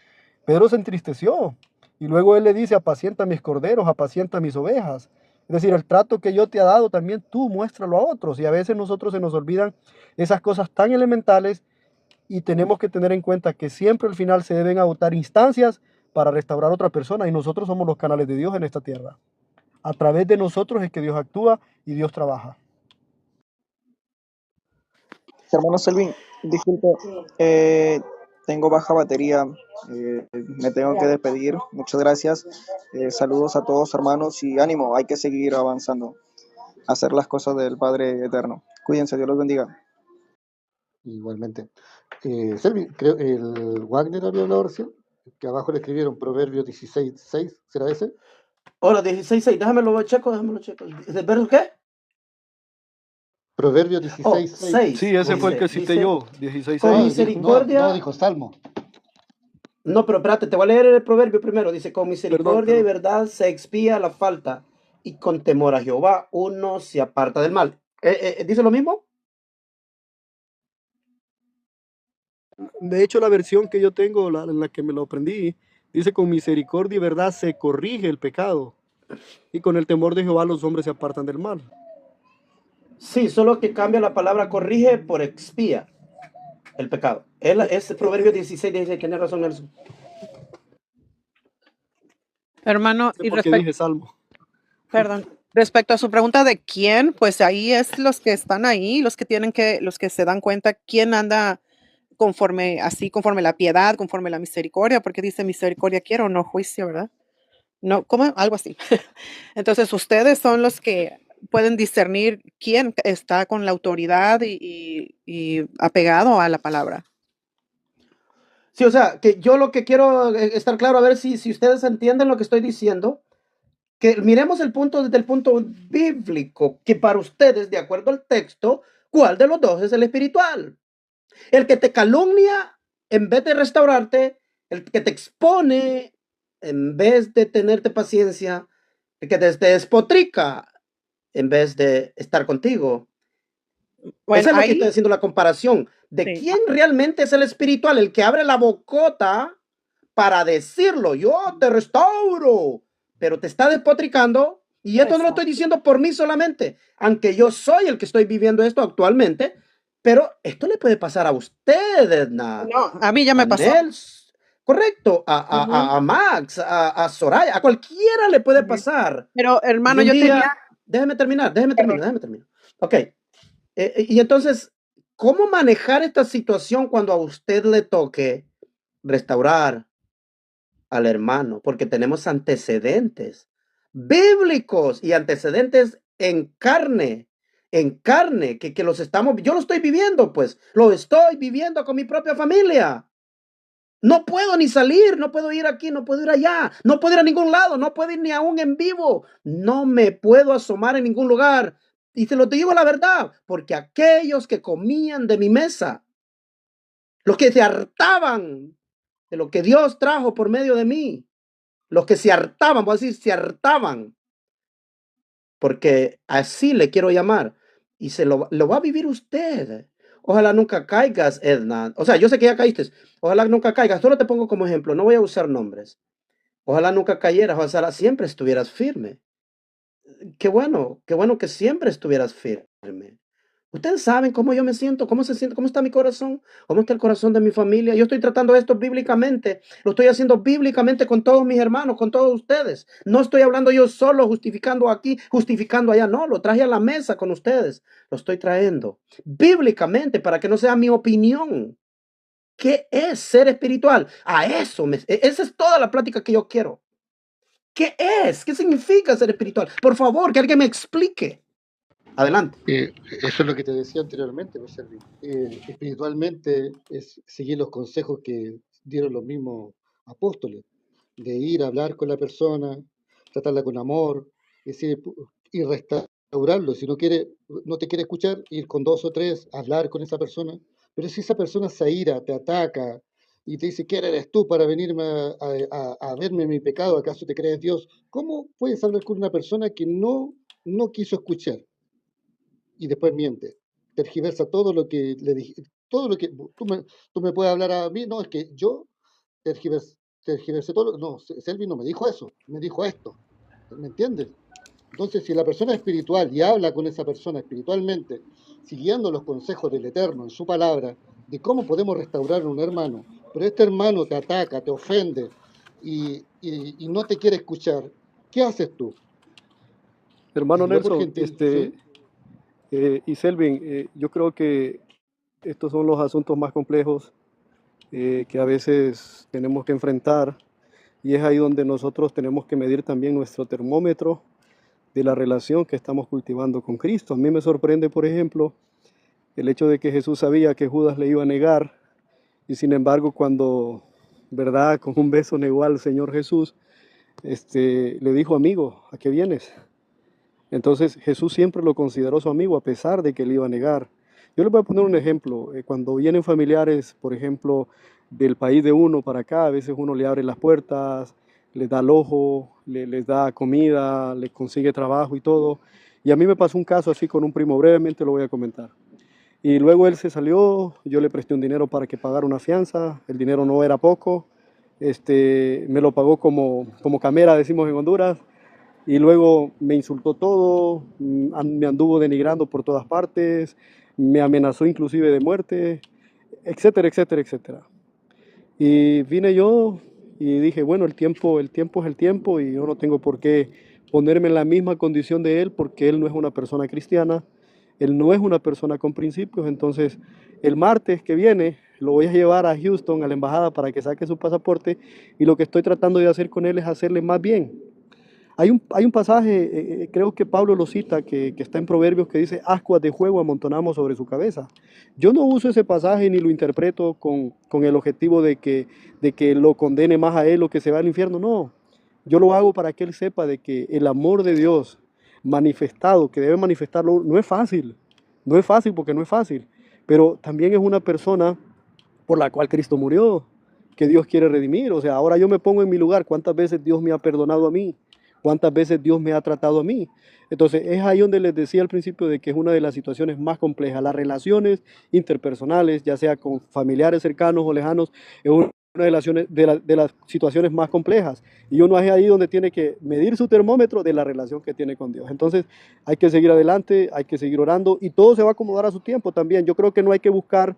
Pedro se entristeció y luego él le dice: apacienta mis corderos, apacienta mis ovejas. Es decir, el trato que yo te he dado también tú muéstralo a otros, y a veces nosotros se nos olvidan esas cosas tan elementales, y tenemos que tener en cuenta que siempre al final se deben adoptar instancias para restaurar a otra persona, y nosotros somos los canales de Dios en esta tierra. A través de nosotros es que Dios actúa y Dios trabaja. Hermano Selvin, disculpe, tengo baja batería, me tengo que despedir. Muchas gracias. Saludos a todos, hermanos, y ánimo, hay que seguir avanzando, hacer las cosas del Padre Eterno. Cuídense, Dios los bendiga. Igualmente. Selvin, creo el Wagner había hablado recién, que abajo le escribieron Proverbios 16:6, ¿será ese? Hola, 16:6, déjamelo checo. ¿De verso qué? Proverbios 16:6. Sí, ese fue el que cité yo, 16:6. Con misericordia. No, dijo Salmo. No, pero espérate, te voy a leer el proverbio primero. Dice, con Perdón, misericordia y perdón. verdad se expía la falta, y con temor a Jehová uno se aparta del mal. ¿Dice lo mismo? De hecho, la versión que yo tengo, en la que me lo aprendí, dice con misericordia y verdad se corrige el pecado. Y con el temor de Jehová los hombres se apartan del mal. Sí, solo que cambia la palabra corrige por expía el pecado. Es Proverbio 16, tiene razón Nelson. Hermano, Sé y por qué dije salmo. perdón, respecto a su pregunta de quién, pues ahí es los que están ahí, los que se dan cuenta quién anda conforme la piedad, conforme la misericordia, porque dice misericordia quiero, no juicio, ¿verdad? No, ¿cómo? Algo así. Entonces, ustedes son los que pueden discernir quién está con la autoridad y apegado a la palabra. Sí, o sea, que yo lo que quiero estar claro, a ver si ustedes entienden lo que estoy diciendo, que miremos el punto desde el punto bíblico, que para ustedes, de acuerdo al texto, ¿cuál de los dos es el espiritual? El que te calumnia en vez de restaurarte, el que te expone en vez de tenerte paciencia, el que te despotrica en vez de estar contigo. Bueno, Eso es lo que ahí, estoy haciendo la comparación de sí. quién realmente es el espiritual, el que abre la bocota para decirlo, yo te restauro, pero te está despotricando. Y esto no lo estoy diciendo por mí solamente, aunque yo soy el que estoy viviendo esto actualmente, pero esto le puede pasar a ustedes, No, a mí ya me pasó. Correcto, a Max, a Soraya, a cualquiera le puede pasar. Pero Y hermano, un yo día, tenía, déjeme terminar. Ok, y entonces, ¿cómo manejar esta situación cuando a usted le toque restaurar al hermano? Porque tenemos antecedentes bíblicos y antecedentes en carne, que los estamos, yo lo estoy viviendo, pues, lo estoy viviendo con mi propia familia. No puedo ni salir, no puedo ir aquí, no puedo ir allá, no puedo ir a ningún lado, no puedo ir ni aún en vivo, no me puedo asomar en ningún lugar. Y te lo digo la verdad, porque aquellos que comían de mi mesa, los que se hartaban de lo que Dios trajo por medio de mí, los que se hartaban, voy a decir, se hartaban, porque así le quiero llamar, y lo va a vivir usted. Ojalá nunca caigas, Edna. O sea, yo sé que ya caíste. Ojalá nunca caigas. Solo te pongo como ejemplo, no voy a usar nombres. Ojalá nunca cayeras, ojalá siempre estuvieras firme. Qué bueno que siempre estuvieras firme. Ustedes saben cómo yo me siento, cómo se siente, cómo está mi corazón, cómo está el corazón de mi familia. Yo estoy tratando esto bíblicamente, lo estoy haciendo bíblicamente con todos mis hermanos, con todos ustedes. No estoy hablando yo solo, justificando aquí, justificando allá. No, lo traje a la mesa con ustedes. Lo estoy trayendo bíblicamente para que no sea mi opinión. ¿Qué es ser espiritual? Esa es toda la plática que yo quiero. ¿Qué es? ¿Qué significa ser espiritual? Por favor, que alguien me explique. Adelante. Eso es lo que te decía anteriormente, pues, Servi. Espiritualmente es seguir los consejos que dieron los mismos apóstoles, de ir a hablar con la persona, tratarla con amor, y restaurarlo. Si no te quiere escuchar, ir con 2 o 3, hablar con esa persona. Pero si esa persona se ira, te ataca y te dice, ¿quién eres tú para venirme a verme mi pecado? ¿Acaso te crees Dios? ¿Cómo puedes hablar con una persona que no quiso escuchar? Y después miente, tergiversa todo lo que le dije, todo lo que tú me puedes hablar a mí, no, es que yo tergiversé todo, no, Selvi no me dijo eso, me dijo esto, ¿me entiendes? Entonces, si la persona es espiritual y habla con esa persona espiritualmente, siguiendo los consejos del Eterno en su palabra, de cómo podemos restaurar a un hermano, pero este hermano te ataca, te ofende y no te quiere escuchar, ¿qué haces tú? Hermano Y yo por Nelson, ¿sí? y Selvin, yo creo que estos son los asuntos más complejos que a veces tenemos que enfrentar, y es ahí donde nosotros tenemos que medir también nuestro termómetro de la relación que estamos cultivando con Cristo. A mí me sorprende, por ejemplo, el hecho de que Jesús sabía que Judas le iba a negar, y sin embargo cuando, ¿verdad?, con un beso negó al Señor Jesús, le dijo, amigo, ¿a qué vienes? Entonces Jesús siempre lo consideró su amigo a pesar de que le iba a negar. Yo les voy a poner un ejemplo. Cuando vienen familiares, por ejemplo, del país de uno para acá. A veces uno le abre las puertas, les da el ojo, les da comida, les consigue trabajo y todo. Y a mí me pasó un caso así con un primo, brevemente lo voy a comentar. Y luego él se salió, yo le presté un dinero para que pagara una fianza, el dinero no era poco, me lo pagó como camera, decimos en Honduras, y luego me insultó todo, me anduvo denigrando por todas partes, me amenazó inclusive de muerte, etcétera, etcétera, etcétera. Y vine yo y dije, bueno, el tiempo es el tiempo y yo no tengo por qué ponerme en la misma condición de él porque él no es una persona cristiana, él no es una persona con principios. Entonces el martes que viene lo voy a llevar a Houston, a la embajada, para que saque su pasaporte, y lo que estoy tratando de hacer con él es hacerle más bien. Hay un pasaje, creo que Pablo lo cita, que está en Proverbios, que dice: ascuas de fuego amontonamos sobre su cabeza. Yo no uso ese pasaje ni lo interpreto con el objetivo de que lo condene más a él o que se va al infierno. No, yo lo hago para que él sepa de que el amor de Dios manifestado, que debe manifestarlo, no es fácil. No es fácil porque no es fácil, pero también es una persona por la cual Cristo murió, que Dios quiere redimir. O sea, ahora yo me pongo en mi lugar. ¿Cuántas veces Dios me ha perdonado a mí? ¿Cuántas veces Dios me ha tratado a mí? Entonces es ahí donde les decía al principio de que es una de las situaciones más complejas. Las relaciones interpersonales, ya sea con familiares cercanos o lejanos, es una de las situaciones más complejas. Y uno es ahí donde tiene que medir su termómetro de la relación que tiene con Dios. Entonces hay que seguir adelante, hay que seguir orando, y todo se va a acomodar a su tiempo también. Yo creo que no hay que buscar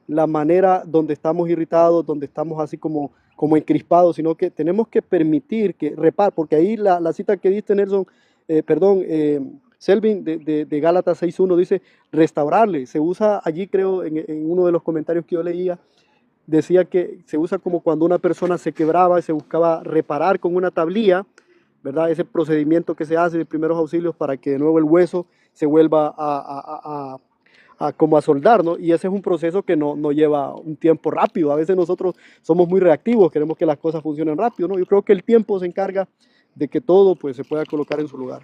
la manera donde estamos irritados, donde estamos así como encrispados, sino que tenemos que permitir que porque ahí la cita que diste, Nelson, Selvin, de Gálatas 6.1, dice restaurarle. Se usa allí, creo, en uno de los comentarios que yo leía, decía que se usa como cuando una persona se quebraba y se buscaba reparar con una tablilla, ¿verdad? Ese procedimiento que se hace de primeros auxilios para que de nuevo el hueso se vuelva como a soldar, ¿no? Y ese es un proceso que no lleva un tiempo rápido. A veces nosotros somos muy reactivos, queremos que las cosas funcionen rápido, ¿no? Yo creo que el tiempo se encarga de que todo pues se pueda colocar en su lugar.